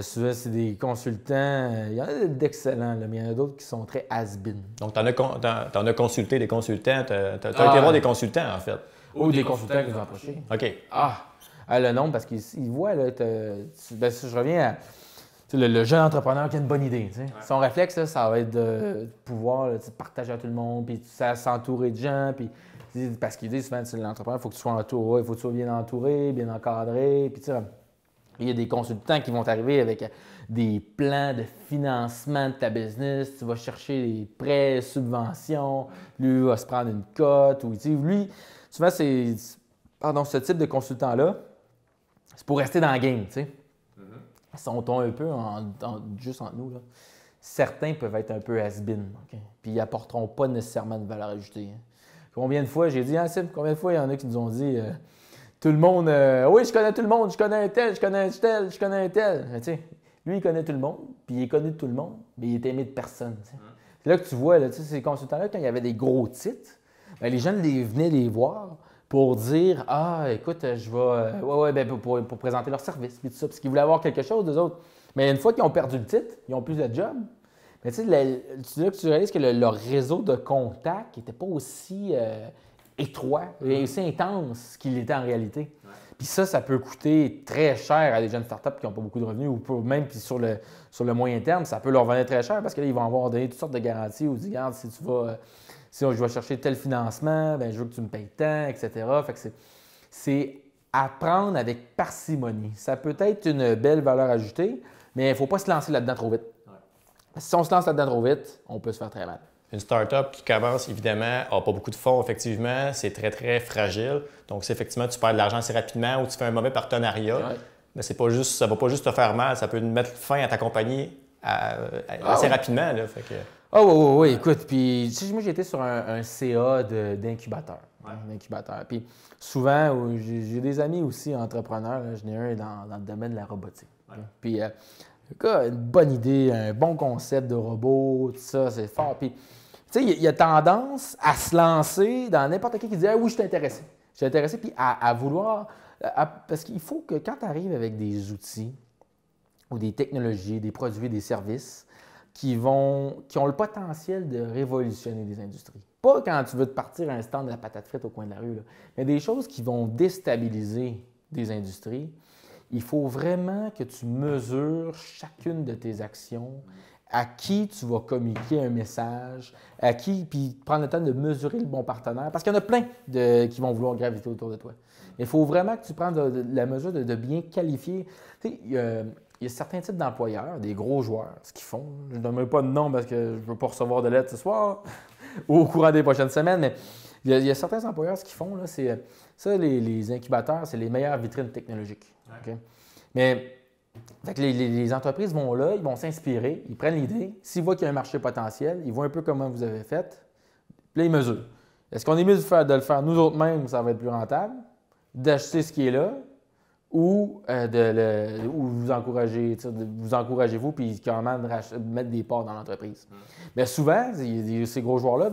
souvent, c'est des consultants, il y en a d'excellents, mais il y en a d'autres qui sont très has-been. Donc, tu en as consulté des consultants, tu as été voir des consultants, en fait. Ou des consultants qui nous ont approchés. OK. Le nombre, parce qu'ils voient, là, je reviens à le jeune entrepreneur qui a une bonne idée. Ouais. Son réflexe, là, ça va être de pouvoir partager à tout le monde, puis s'entourer de gens, puis parce qu'il dit souvent, l'entrepreneur, il faut que tu sois entouré, il faut que tu sois bien entouré, bien encadré, puis il y a des consultants qui vont arriver avec des plans de financement de ta business. Tu vas chercher des prêts, subventions. Lui va se prendre une cote. Lui, souvent, ce type de consultant-là, c'est pour rester dans le game, tu sais. Si on tombe un peu juste entre nous, là, certains peuvent être un peu has-been, okay? Puis ils n'apporteront pas nécessairement de valeur ajoutée. Hein. Combien de fois, j'ai dit, combien de fois il y en a qui nous ont dit, tout le monde, oui, je connais tout le monde, je connais un tel, je connais un tel, je connais un tel. Mais, tu sais, lui, il connaît tout le monde, puis il est connu de tout le monde, mais il est aimé de personne. Tu sais. C'est là que tu vois, là, tu sais, ces consultants-là, quand il y avait des gros titres, bien, les gens venaient les voir pour dire, ah, écoute, je vais, ben, pour présenter leur service, puis tout ça, parce qu'ils voulaient avoir quelque chose d'eux autres. Mais une fois qu'ils ont perdu le titre, ils n'ont plus de job. Mais tu sais, tu réalises que leur réseau de contacts n'était pas aussi étroit et aussi intense qu'il était en réalité. Ouais. Puis ça peut coûter très cher à des jeunes startups qui n'ont pas beaucoup de revenus, ou même puis sur le moyen terme, ça peut leur venir très cher parce que là, ils vont avoir donné toutes sortes de garanties ou dire, regarde, si tu vas, si je vais chercher tel financement, bien, je veux que tu me payes tant, etc. Fait que c'est à prendre avec parcimonie. Ça peut être une belle valeur ajoutée, mais il ne faut pas se lancer là-dedans trop vite. Ouais. Si on se lance là-dedans trop vite, on peut se faire très mal. Une start-up qui commence, évidemment, n'a pas beaucoup de fonds, effectivement. C'est très, très fragile. Donc, si effectivement, tu perds de l'argent assez rapidement ou tu fais un mauvais partenariat, ouais. Mais c'est pas juste, ça ne va pas juste te faire mal, ça peut mettre fin à ta compagnie assez rapidement. Là, fait que... oui. Écoute, puis moi, j'ai été sur un CA d'incubateur. Ouais. D'incubateur. Puis souvent, j'ai des amis aussi entrepreneurs. Là, j'en ai un dans le domaine de la robotique. Ouais. Puis, une bonne idée, un bon concept de robot, tout ça, c'est fort. Puis, tu sais, il y a tendance à se lancer dans n'importe qui dit ah, oui, je suis intéressé. Je suis intéressé, puis à vouloir. Parce qu'il faut que quand tu arrives avec des outils ou des technologies, des produits, des services qui ont le potentiel de révolutionner des industries. Pas quand tu veux te partir à un stand de la patate frite au coin de la rue, là, mais des choses qui vont déstabiliser des industries. Il faut vraiment que tu mesures chacune de tes actions, à qui tu vas communiquer un message, à qui, puis prendre le temps de mesurer le bon partenaire, parce qu'il y en a plein qui vont vouloir graviter autour de toi. Il faut vraiment que tu prennes la mesure de bien qualifier. Tu sais, il y a certains types d'employeurs, des gros joueurs, ce qu'ils font. Je ne donnerai pas de nom parce que je ne veux pas recevoir de lettres ce soir ou au courant des prochaines semaines, mais il y a certains employeurs, ce qu'ils font, là, c'est ça, les incubateurs, c'est les meilleures vitrines technologiques. Ouais. Okay? Mais fait que les entreprises vont là, ils vont s'inspirer, ils prennent l'idée. S'ils voient qu'il y a un marché potentiel, ils voient un peu comment vous avez fait, puis là, ils mesurent. Est-ce qu'on est mieux de le faire nous autres mêmes, ça va être plus rentable, d'acheter ce qui est là, ou vous encouragez vous, puis carrément de mettre des parts dans l'entreprise. Mais souvent, ces gros joueurs-là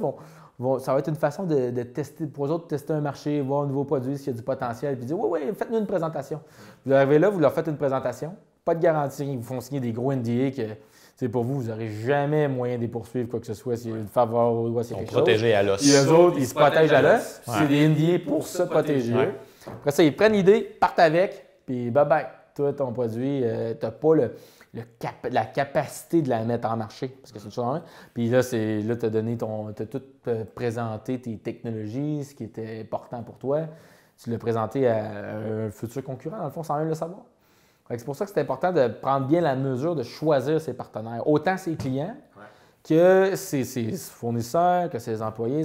ça va être une façon de tester, pour eux autres, tester un marché, voir un nouveau produit, s'il y a du potentiel, puis dire oui, faites-nous une présentation. Vous arrivez là, vous leur faites une présentation, pas de garantie, ils vous font signer des gros NDA que pour vous n'aurez jamais moyen de les poursuivre, quoi que ce soit, s'il y a une faveur ou s'il y a quelque chose. Protégés à l'os. Et eux autres, ils se protègent à l'os. Ouais. C'est des NDA pour se protéger. Ouais. Après ça, ils prennent l'idée, partent avec, puis bye-bye. Toi, ton produit, tu n'as pas la capacité de la mettre en marché, parce que c'est une chose en même. Puis là, tu as tout présenté tes technologies, ce qui était important pour toi. Tu l'as présenté à un futur concurrent, dans le fond, sans même le savoir. C'est pour ça que c'est important de prendre bien la mesure de choisir ses partenaires, autant ses clients que ses fournisseurs, que ses employés.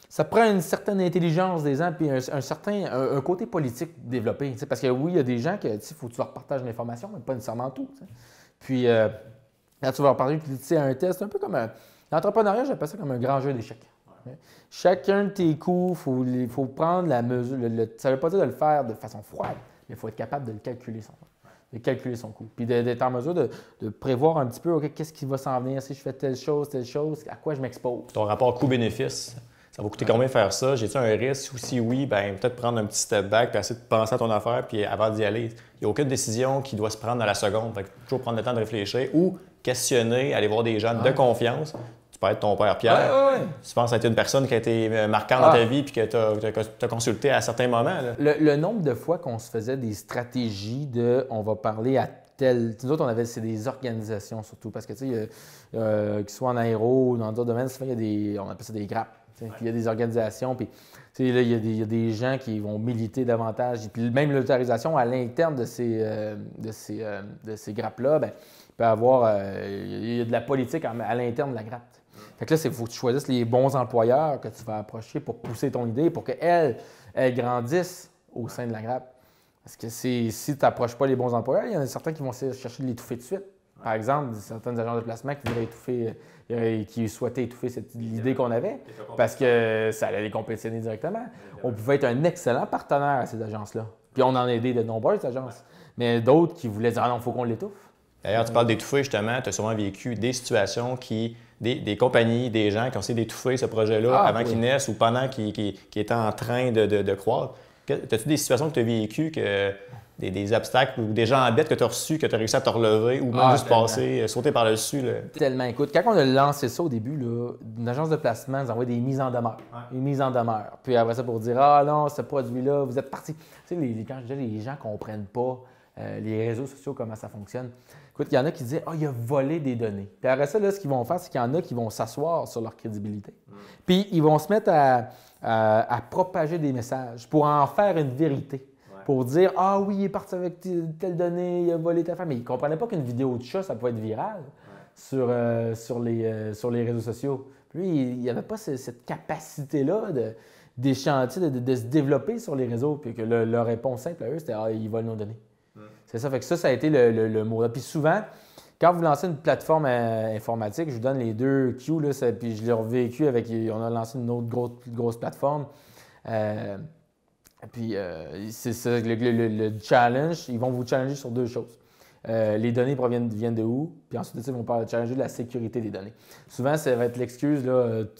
Ça prend une certaine intelligence des gens puis un côté politique développé. Parce que oui, il y a des gens que il faut que tu leur partages l'information, mais pas nécessairement tout. T'sais. Puis quand tu vas leur parler un test, c'est un peu comme l'entrepreneuriat, j'appelle ça comme un grand jeu d'échecs. Ouais. Chacun de tes coups, il faut prendre la mesure. Ça ne veut pas dire de le faire de façon froide, mais il faut être capable de le calculer son coût. Puis d'être en mesure de prévoir un petit peu, OK, qu'est-ce qui va s'en venir si je fais telle chose, à quoi je m'expose. Ton rapport coût-bénéfice. Ça va coûter combien faire ça? J'ai-tu un risque? Ou si oui, bien, peut-être prendre un petit step back puis essayer de penser à ton affaire puis avant d'y aller. Il n'y a aucune décision qui doit se prendre à la seconde. Fait que toujours prendre le temps de réfléchir ou questionner, aller voir des gens de confiance. Tu peux être ton père Pierre. Ouais. Tu penses être une personne qui a été marquante dans ta vie puis que tu as consulté à certains moments. Là. Le nombre de fois qu'on se faisait des stratégies on va parler à tel. Nous autres, c'est des organisations surtout parce que, tu sais, qu'ils soient en aéro ou dans d'autres domaines, souvent, on appelle ça des grappes. Puis il y a des organisations, puis là, il y a des gens qui vont militer davantage. Puis même l'autorisation à l'interne de ces grappes-là, bien, il peut y avoir il y a de la politique à l'interne de la grappe. Fait que là, il faut que tu choisisses les bons employeurs que tu vas approcher pour pousser ton idée, pour qu'elles grandissent au sein de la grappe. Parce que si tu n'approches pas les bons employeurs, il y en a certains qui vont chercher de l'étouffer tout de suite. Par exemple, certaines agences de placement qui voulaient étouffer, qui souhaitaient étouffer l'idée qu'on avait parce que ça allait les compétitionner directement. On pouvait être un excellent partenaire à ces agences-là. Puis on en a aidé de nombreuses agences. Mais d'autres qui voulaient dire « Ah non, il faut qu'on l'étouffe ». D'ailleurs, tu parles d'étouffer, justement, tu as sûrement vécu des situations des compagnies, des gens qui ont essayé d'étouffer ce projet-là avant qu'il naisse ou pendant qu'il était en train de croître. As-tu des situations que tu as vécues, des obstacles ou des gens en bête que tu as reçus, que tu as réussi à te relever ou même juste passer, sauter par-dessus? Tellement. Écoute, quand on a lancé ça au début, là, une agence de placement nous envoyait des mises en demeure. Des mises en demeure. Puis après ça, pour dire « Ah non, ce produit-là, vous êtes parti. » Tu sais, quand je dis les gens ne comprennent pas les réseaux sociaux, comment ça fonctionne. Écoute, il y en a qui disaient « Ah, il a volé des données. » Puis après ça, là, ce qu'ils vont faire, c'est qu'il y en a qui vont s'asseoir sur leur crédibilité. Puis ils vont se mettre à propager des messages pour en faire une vérité. Pour dire « Ah oui, il est parti avec telle donnée, il a volé ta femme. » Mais ils ne comprenaient pas qu'une vidéo de chat, ça pouvait être viral sur les réseaux sociaux. Puis lui, il n'y avait pas cette capacité-là d'échanter, de se développer sur les réseaux. Puis que leur réponse simple à eux, c'était « Ah, ils volent nos données. » C'est ça. Fait que ça a été le mot. Puis souvent, quand vous lancez une plateforme informatique, je vous donne les deux Q, là, puis je l'ai revécu avec, on a lancé une autre grosse plateforme. Puis c'est ça, le challenge, ils vont vous challenger sur deux choses. Les données viennent de où? Puis ensuite, ils vont challenger de la sécurité des données. Souvent, ça va être l'excuse,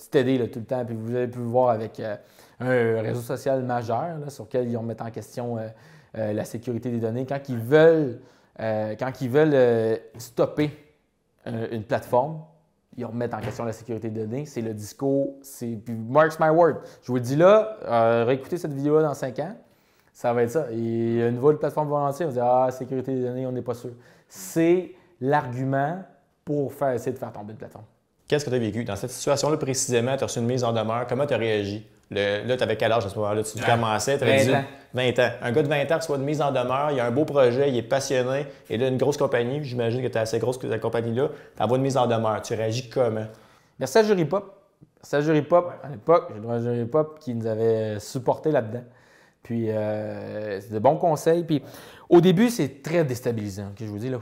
t'aider tout le temps. Puis vous avez pu le voir avec un réseau social majeur là, sur lequel ils vont mettre en question la sécurité des données. Quand ils veulent stopper une plateforme, ils remettent en question la sécurité des données. C'est le discours, puis marks my word. Je vous le dis là, réécoutez cette vidéo-là dans 5 ans, ça va être ça. Et une nouvelle plateforme va lancer, on va dire « Ah, sécurité des données, on n'est pas sûr. » C'est l'argument pour essayer de faire tomber une plateforme. Qu'est-ce que tu as vécu? Dans cette situation-là, précisément, tu as reçu une mise en demeure. Comment tu as réagi? Là, tu avais quel âge à ce moment-là? Tu commençais, tu avais 20 ans. Un gars de 20 ans reçoit une mise en demeure, il a un beau projet, il est passionné, et là, une grosse compagnie, j'imagine que tu es assez grosse que cette compagnie-là, tu envoies une mise en demeure. Tu réagis comment? Merci à Juripop. Merci à Juripop. À l'époque, j'ai droit à Juripop qui nous avait supporté là-dedans. Puis, c'est de bons conseils. Puis, au début, c'est très déstabilisant. Je vous dis, là,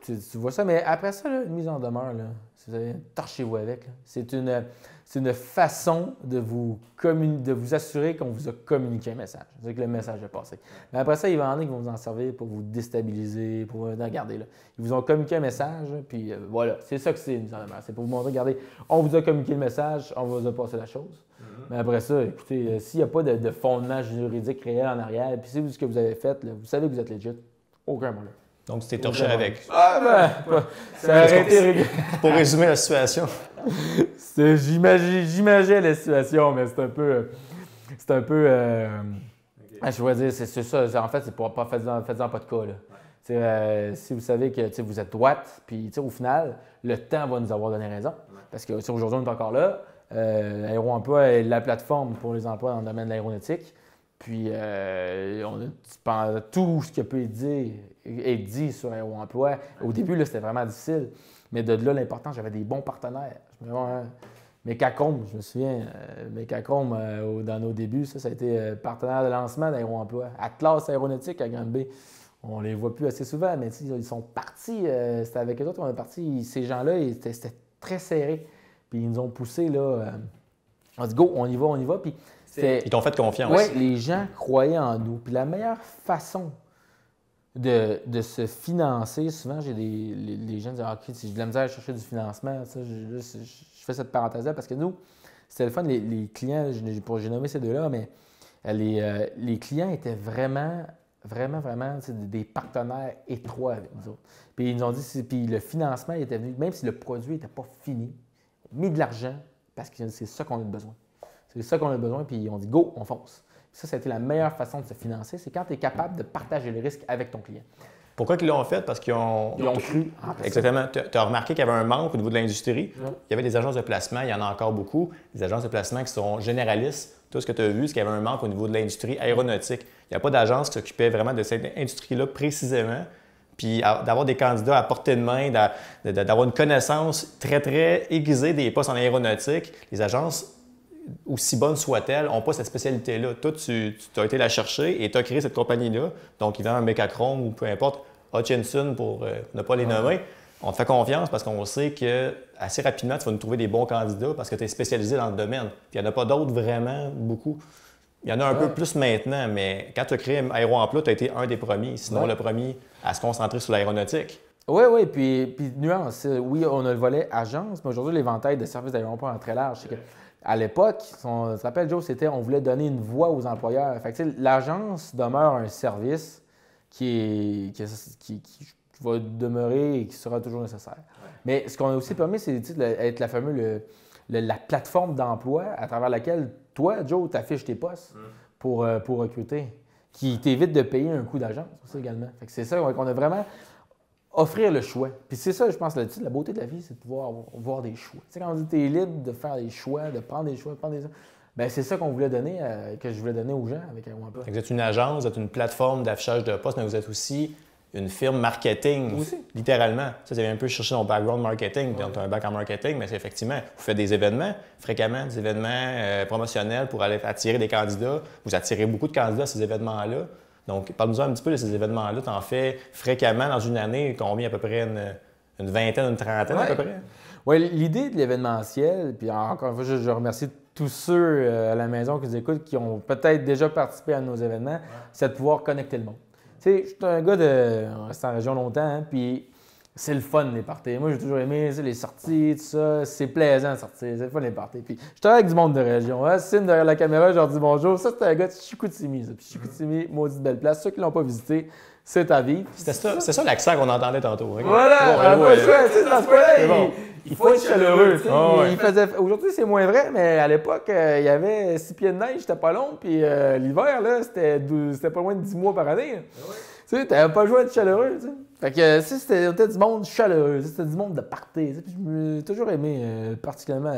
tu vois ça, mais après ça, là, une mise en demeure, là, torchez-vous avec. C'est une façon de vous assurer qu'on vous a communiqué un message. C'est-à-dire que le message est passé. Mais après ça, il va y en a qui vont vous en servir pour vous déstabiliser, pour regarder là. Ils vous ont communiqué un message, puis voilà. C'est ça que c'est une mise en demeure. C'est pour vous montrer, regardez, on vous a communiqué le message, on vous a passé la chose. Mais après ça, écoutez, s'il n'y a pas de fondement juridique réel en arrière, puis c'est ce que vous avez fait, là, vous savez que vous êtes legit. Aucun problème. Donc, tu t'es torché avec. Ah ben, ça aurait été... Pour résumer la situation. J'imaginais la situation, mais c'est un peu... Je vais dire, c'est ça. En fait, c'est pour pas faites-en pas de cas. Là. Si vous savez que vous êtes droite, puis au final, le temps va nous avoir donné raison. Parce que aujourd'hui, on est encore là. Aéro-emploi est la plateforme pour les emplois dans le domaine de l'aéronautique. Puis, tout ce qui peut être dit sur Aéro-emploi. Au début, là, c'était vraiment difficile. Mais de là, l'important, j'avais des bons partenaires. Mecachrome, je me souviens, Mecachrome, dans nos débuts, ça a été partenaire de lancement d'Aéro-emploi. Atlas Aéronautique à Grande-Bay. On les voit plus assez souvent, mais ils sont partis. C'était avec eux autres qu'on est partis. Ces gens-là, c'était très serré. Puis ils nous ont poussé, là. On dit go, on y va. Puis ils t'ont fait confiance. Oui, les gens croyaient en nous. Puis la meilleure façon de se financer, souvent, j'ai les gens disent « OK, si j'ai de la misère à chercher du financement, ça, je fais cette parenthèse-là parce que nous, c'était le fun, les clients, j'ai nommé ces deux-là, mais les clients étaient vraiment des partenaires étroits avec nous autres. Puis ils nous ont dit, puis le financement il était venu, même si le produit n'était pas fini, mis de l'argent parce que c'est ça qu'on a besoin. C'est ça qu'on a besoin, puis ils ont dit go, on fonce. Ça a été la meilleure façon de se financer, c'est quand tu es capable de partager le risque avec ton client. Pourquoi ils l'ont fait? Parce qu'ils ont cru. Exactement. Tu as remarqué qu'il y avait un manque au niveau de l'industrie. Il y avait des agences de placement, il y en a encore beaucoup, des agences de placement qui sont généralistes. Tout ce que tu as vu, c'est qu'il y avait un manque au niveau de l'industrie aéronautique. Il n'y a pas d'agence qui s'occupait vraiment de cette industrie-là précisément. Puis d'avoir des candidats à portée de main, d'avoir une connaissance très, très aiguisée des postes en aéronautique. Les agences aussi bonne soit-elle, n'ont pas cette spécialité-là. Toi, tu as été la chercher et tu as créé cette compagnie-là. Donc, ils vendent un Mecachrome ou peu importe, Hutchinson pour ne pas les nommer. On te fait confiance parce qu'on sait que assez rapidement, tu vas nous trouver des bons candidats parce que tu es spécialisé dans le domaine. Puis il n'y en a pas d'autres vraiment beaucoup. Il y en a un peu plus maintenant, mais quand tu as créé Aéro-Emploi, tu as été un des premiers, sinon le premier à se concentrer sur l'aéronautique. Oui, puis nuance. Oui, on a le volet agence, mais aujourd'hui, l'éventail de services d'aéroport est très large. C'est que, à l'époque, tu te rappelles, Joe, c'était on voulait donner une voix aux employeurs. Fait que, l'agence demeure un service qui va demeurer et qui sera toujours nécessaire. Mais ce qu'on a aussi permis, c'est d'être la plateforme d'emploi à travers laquelle toi, Joe, tu affiches tes postes pour recruter, qui t'évite de payer un coût d'agence aussi également. Fait que c'est ça qu'on a vraiment offrir le choix. Puis c'est ça, je pense, la beauté de la vie, c'est de pouvoir avoir des choix. Tu sais, quand on dit que tu es libre de faire des choix, de prendre des choix, bien, c'est ça qu'on voulait donner, que je voulais donner aux gens avec Aéro-Emploi. Vous êtes une agence, vous êtes une plateforme d'affichage de postes, mais vous êtes aussi une firme marketing, littéralement. Ça, vous avez un peu cherché ton background marketing, donc tu as un bac en marketing, mais c'est effectivement, vous faites des événements fréquemment, des événements promotionnels pour aller attirer des candidats. Vous attirez beaucoup de candidats à ces événements-là. Donc, parle-nous un petit peu de ces événements-là. Tu en fais fréquemment dans une année, combien à peu près? Une vingtaine, une trentaine à peu près? Oui, l'idée de l'événementiel, puis encore une fois, je remercie tous ceux à la maison qui nous écoutent, qui ont peut-être déjà participé à nos événements, c'est de pouvoir connecter le monde. Tu sais, je suis un gars de rester en région longtemps, hein, puis c'est le fun, les parties. Moi, j'ai toujours aimé les sorties, tout ça. C'est plaisant de sortir, c'est le fun, les parties. Puis je travaille avec du monde de région. Hein. Signe derrière la caméra, je leur dis bonjour. Ça, c'est un gars de Chicoutimi. Puis Chicoutimi, maudite belle place. Ceux qui ne l'ont pas visité, c'est à vivre. C'est ça l'accent qu'on entendait tantôt. Hein? Voilà, il faut être chaleureux. Aujourd'hui, c'est moins vrai, mais à l'époque, il y avait 6 pieds de neige, c'était pas long. Puis l'hiver, là, c'était pas loin de 10 mois par année. Tu sais, t'avais pas le choix d'être chaleureux. T'sais. Fait que c'était du monde chaleureux, c'était du monde de party. J'ai toujours aimé particulièrement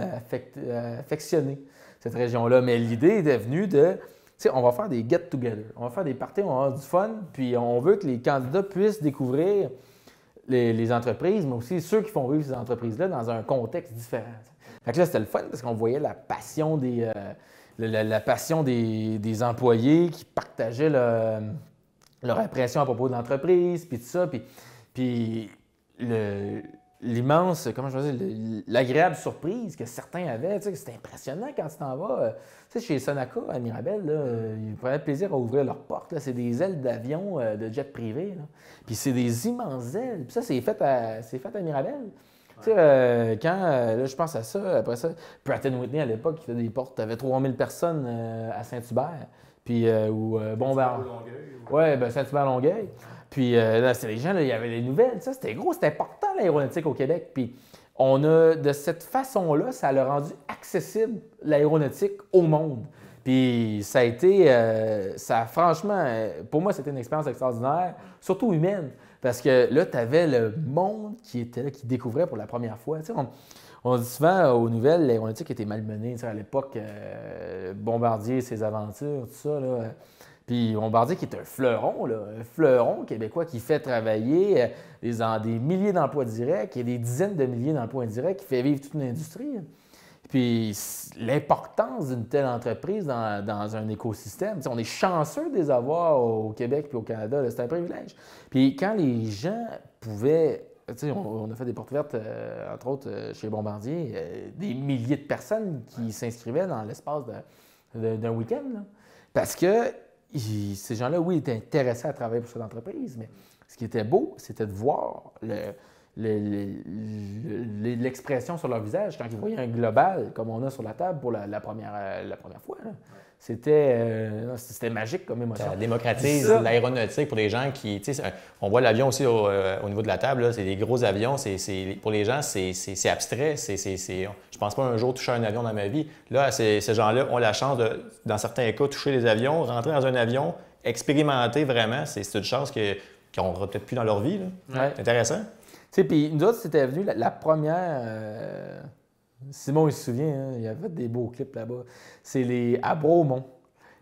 affectionner cette région-là. Mais l'idée est venue de, tu sais, on va faire des get-together. On va faire des parties, on va avoir du fun, puis on veut que les candidats puissent découvrir les entreprises, mais aussi ceux qui font vivre ces entreprises-là dans un contexte différent. Fait que là, c'était le fun parce qu'on voyait la passion la passion des employés qui partageaient leur impression à propos de l'entreprise, puis tout ça, puis l'immense, comment je veux dire, l'agréable surprise que certains avaient, tu sais, c'était impressionnant quand tu t'en vas. Tu sais, chez Sonaca, à Mirabel, là, ils prenaient plaisir à ouvrir leurs portes. C'est des ailes d'avion de jet privé. Là. Puis c'est des immenses ailes. Puis ça, c'est fait à Mirabel. Tu sais, quand, là, je pense à ça, après ça, Pratt & Whitney, à l'époque, il faisait des portes, tu avais 3000 personnes à Saint-Hubert. Puis, Saint-Hubert-Longueuil. Puis, là, c'était les gens, là, il y avait les nouvelles. Ça, c'était gros, c'était important, l'aéronautique au Québec. Puis, on a, de cette façon-là, ça a rendu accessible l'aéronautique au monde. Puis, ça a été, franchement, pour moi, c'était une expérience extraordinaire, surtout humaine. Parce que là, tu avais le monde qui était là, qui découvrait pour la première fois. Tu sais, on dit souvent aux nouvelles, l'aéronautique était malmenée. Tu sais, à l'époque, Bombardier, ses aventures, tout ça. Là. Puis Bombardier qui est un fleuron québécois qui fait travailler des milliers d'emplois directs et des dizaines de milliers d'emplois indirects, qui fait vivre toute une industrie. Puis l'importance d'une telle entreprise dans un écosystème, tu sais, on est chanceux de les avoir au Québec et au Canada, c'est un privilège. Puis quand les gens pouvaient... Tu sais, on a fait des portes ouvertes, entre autres, chez Bombardier, des milliers de personnes qui s'inscrivaient dans l'espace d'un week-end. Là. Parce que ces gens-là, oui, étaient intéressés à travailler pour cette entreprise, mais ce qui était beau, c'était de voir l'expression sur leur visage quand ils voyaient un global comme on a sur la table pour la première fois. Là. C'était magique comme émotion. Ça démocratise l'aéronautique pour les gens qui... Tu sais, on voit l'avion aussi au niveau de la table, c'est des gros avions. Pour les gens, c'est abstrait. Je pense pas un jour toucher un avion dans ma vie. Là, ces gens-là ont la chance de, dans certains cas, toucher les avions, rentrer dans un avion, expérimenter vraiment. C'est une chance qu'ils n'auront peut-être plus dans leur vie. Là. Ouais. C'est intéressant. Tu sais, puis nous autres, c'était venu la première... Simon, il se souvient, hein, il y avait des beaux clips là-bas. C'est à Bromont.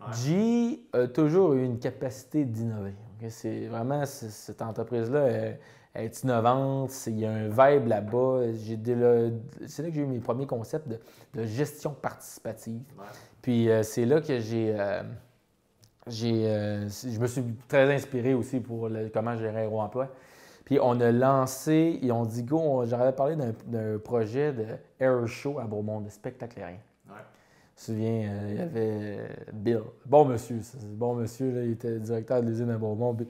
Ouais. G a toujours eu une capacité d'innover. Okay? C'est vraiment, cette entreprise-là elle est innovante, il y a un vibe là-bas. C'est là que j'ai eu mes premiers concepts de gestion participative. Ouais. Puis c'est là que je me suis très inspiré aussi pour comment gérer Aéro-Emploi. Puis on a lancé, et on dit go, j'avais parlé d'un projet de Air Show à Beaumont, de spectacle aérien. Ouais. Je me souviens, il y avait Bill, bon monsieur, là, il était directeur de l'usine à Beaumont. Puis,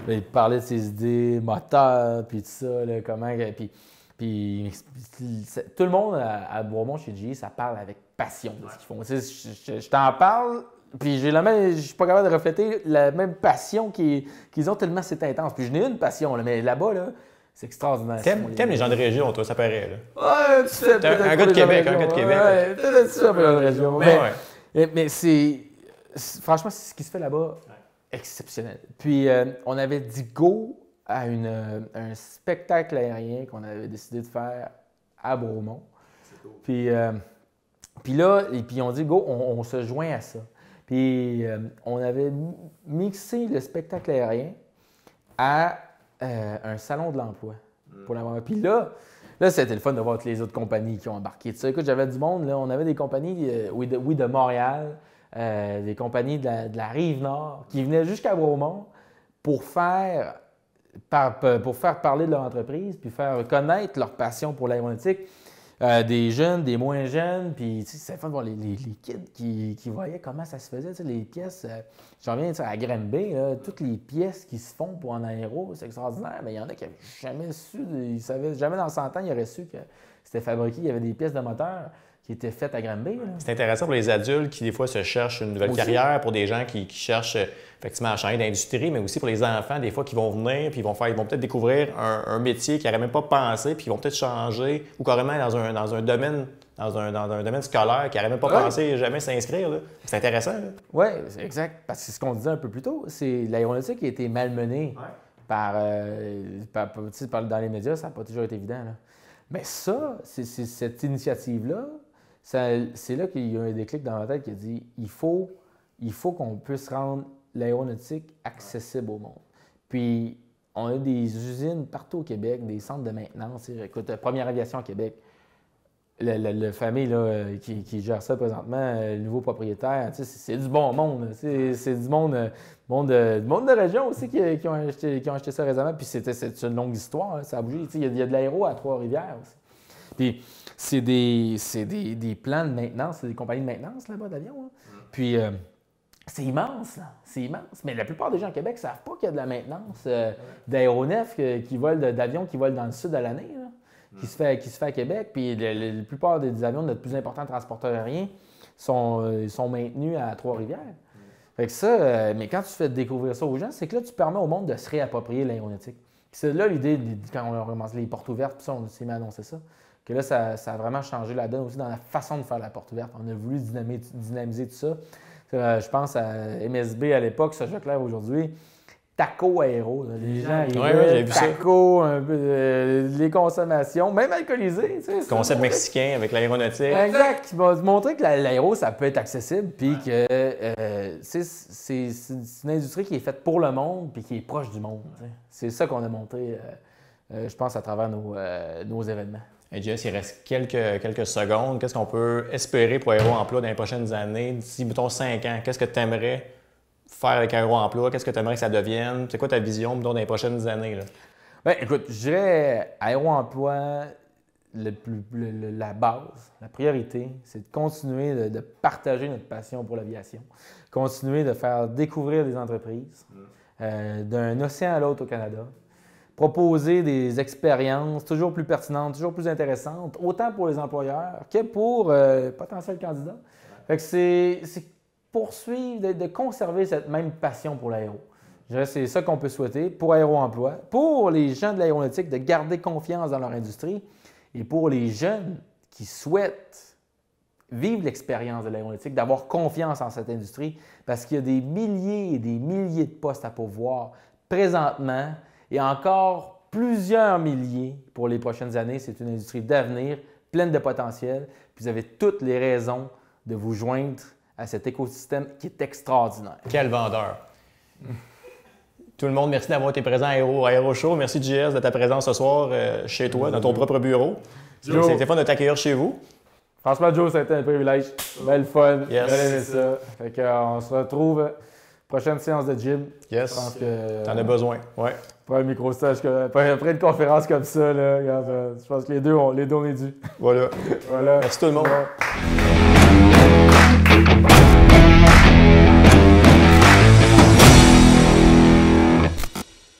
il parlait de ses idées moteurs, puis tout ça, là, comment. Puis tout le monde à Beaumont chez GE, ça parle avec passion de ce qu'ils font. Tu sais, je t'en parle. Puis je suis pas capable de refléter la même passion qu'ils ont tellement c'est intense. Puis je n'ai une passion, là, mais là-bas, là, c'est extraordinaire. T'aimes les gens de région, toi, ça paraît, là. Ouais, tu sais, t'es un gars de Québec, Ouais, peut-être ça, un peu de région. Mais franchement, c'est ce qui se fait là-bas, exceptionnel. Puis on avait dit go à un spectacle aérien qu'on avait décidé de faire à Beaumont. C'est cool. Puis là, on dit go, on se joint à ça. Puis on avait mixé le spectacle aérien à un salon de l'emploi. Puis là, c'était le fun de voir toutes les autres compagnies qui ont embarqué. Écoute, j'avais du monde, là, on avait des compagnies, de Montréal, des compagnies de la Rive-Nord qui venaient jusqu'à Beaumont pour faire parler de leur entreprise, puis faire connaître leur passion pour l'aéronautique. Des jeunes, des moins jeunes, puis c'est fun de voir les kids qui voyaient comment ça se faisait, les pièces. J'en reviens à Granby, toutes les pièces qui se font pour en aéro, c'est extraordinaire, mais il y en a qui n'avaient jamais su, ils savaient jamais dans 100 ans, ils auraient su que c'était fabriqué, il y avait des pièces de moteur qui étaient faites à Granby. C'est intéressant pour les adultes qui, des fois, se cherchent une nouvelle carrière, pour des gens qui cherchent effectivement à changer d'industrie, mais aussi pour les enfants, des fois, qui vont venir puis ils vont peut-être découvrir un métier qu'ils n'auraient même pas pensé, puis ils vont peut-être changer, ou carrément dans un domaine scolaire qu'ils n'auraient même pas pensé jamais s'inscrire. Là. C'est intéressant. Oui, c'est exact. Parce que c'est ce qu'on disait un peu plus tôt, c'est l'aéronautique qui a été malmenée dans les médias, ça n'a pas toujours été évident. Là. Mais ça, c'est cette initiative-là, c'est là qu'il y a un déclic dans ma tête qui a dit il faut qu'on puisse rendre l'aéronautique accessible au monde. Puis, on a des usines partout au Québec, des centres de maintenance. Écoute, Première Aviation à Québec, la famille là, qui gère ça présentement, le nouveau propriétaire, c'est du bon monde. C'est du monde de région aussi qui ont acheté ça récemment. Puis c'est une longue histoire, là, ça a bougé. Il y a de l'aéro à Trois-Rivières aussi. Puis c'est des plans de maintenance, c'est des compagnies de maintenance là-bas d'avions. Hein. Puis c'est immense, là. C'est immense. Mais la plupart des gens au Québec ne savent pas qu'il y a de la maintenance d'aéronefs d'avions qui volent dans le sud à l'année, là, qui se fait à Québec. Puis la plupart des avions de notre plus important transporteur aérien sont maintenus à Trois-Rivières. Fait que ça, mais quand tu fais découvrir ça aux gens, c'est que là, tu permets au monde de se réapproprier l'aéronautique. Puis c'est là l'idée, quand on a commencé les portes ouvertes, puis ça, on s'est mis à annoncer ça, que là, ça a vraiment changé la donne aussi dans la façon de faire la porte ouverte. On a voulu dynamiser tout ça. Je pense à MSB à l'époque, ça je clair aujourd'hui. Taco aéro. Là. Les gens, j'ai vu taco, un peu les consommations, même alcoolisées. Concept mexicain avec l'aéronautique. Exact. Qui va montrer que l'aéro, ça peut être accessible, puis que c'est une industrie qui est faite pour le monde, puis qui est proche du monde. C'est ça qu'on a montré, je pense, à travers nos événements. Hey Jess, il reste quelques secondes. Qu'est-ce qu'on peut espérer pour Aéro-Emploi dans les prochaines années? D'ici, mettons, 5 ans, qu'est-ce que tu aimerais faire avec Aéro-Emploi? Qu'est-ce que tu aimerais que ça devienne? C'est quoi ta vision, mettons, dans les prochaines années? Là? Bien, écoute, je dirais Aéro-Emploi, la base, la priorité, c'est de continuer de partager notre passion pour l'aviation. Continuer de faire découvrir des entreprises d'un océan à l'autre au Canada. Proposer des expériences toujours plus pertinentes, toujours plus intéressantes, autant pour les employeurs que pour potentiels candidats. Fait que c'est poursuivre, de conserver cette même passion pour l'aéro. Je dirais que c'est ça qu'on peut souhaiter pour Aéro-Emploi, pour les gens de l'aéronautique de garder confiance dans leur industrie et pour les jeunes qui souhaitent vivre l'expérience de l'aéronautique, d'avoir confiance en cette industrie parce qu'il y a des milliers et des milliers de postes à pourvoir présentement. Et encore plusieurs milliers pour les prochaines années. C'est une industrie d'avenir, pleine de potentiel. Puis vous avez toutes les raisons de vous joindre à cet écosystème qui est extraordinaire. Quel vendeur! Tout le monde, merci d'avoir été présent à Aéro Show. Merci JS de ta présence ce soir chez toi, dans ton propre bureau. C'était fun de t'accueillir chez vous. Franchement, Joe, ça a été un privilège. Belle fun. Yes. J'ai aimé ça. Fait qu'on se retrouve. Prochaine séance de gym. Yes. Je pense que. T'en as besoin. Ouais. Pas un micro-stage. Après une conférence comme ça, là, regarde, je pense que les deux, on est dû. Voilà. Voilà. Merci tout le monde. Ouais.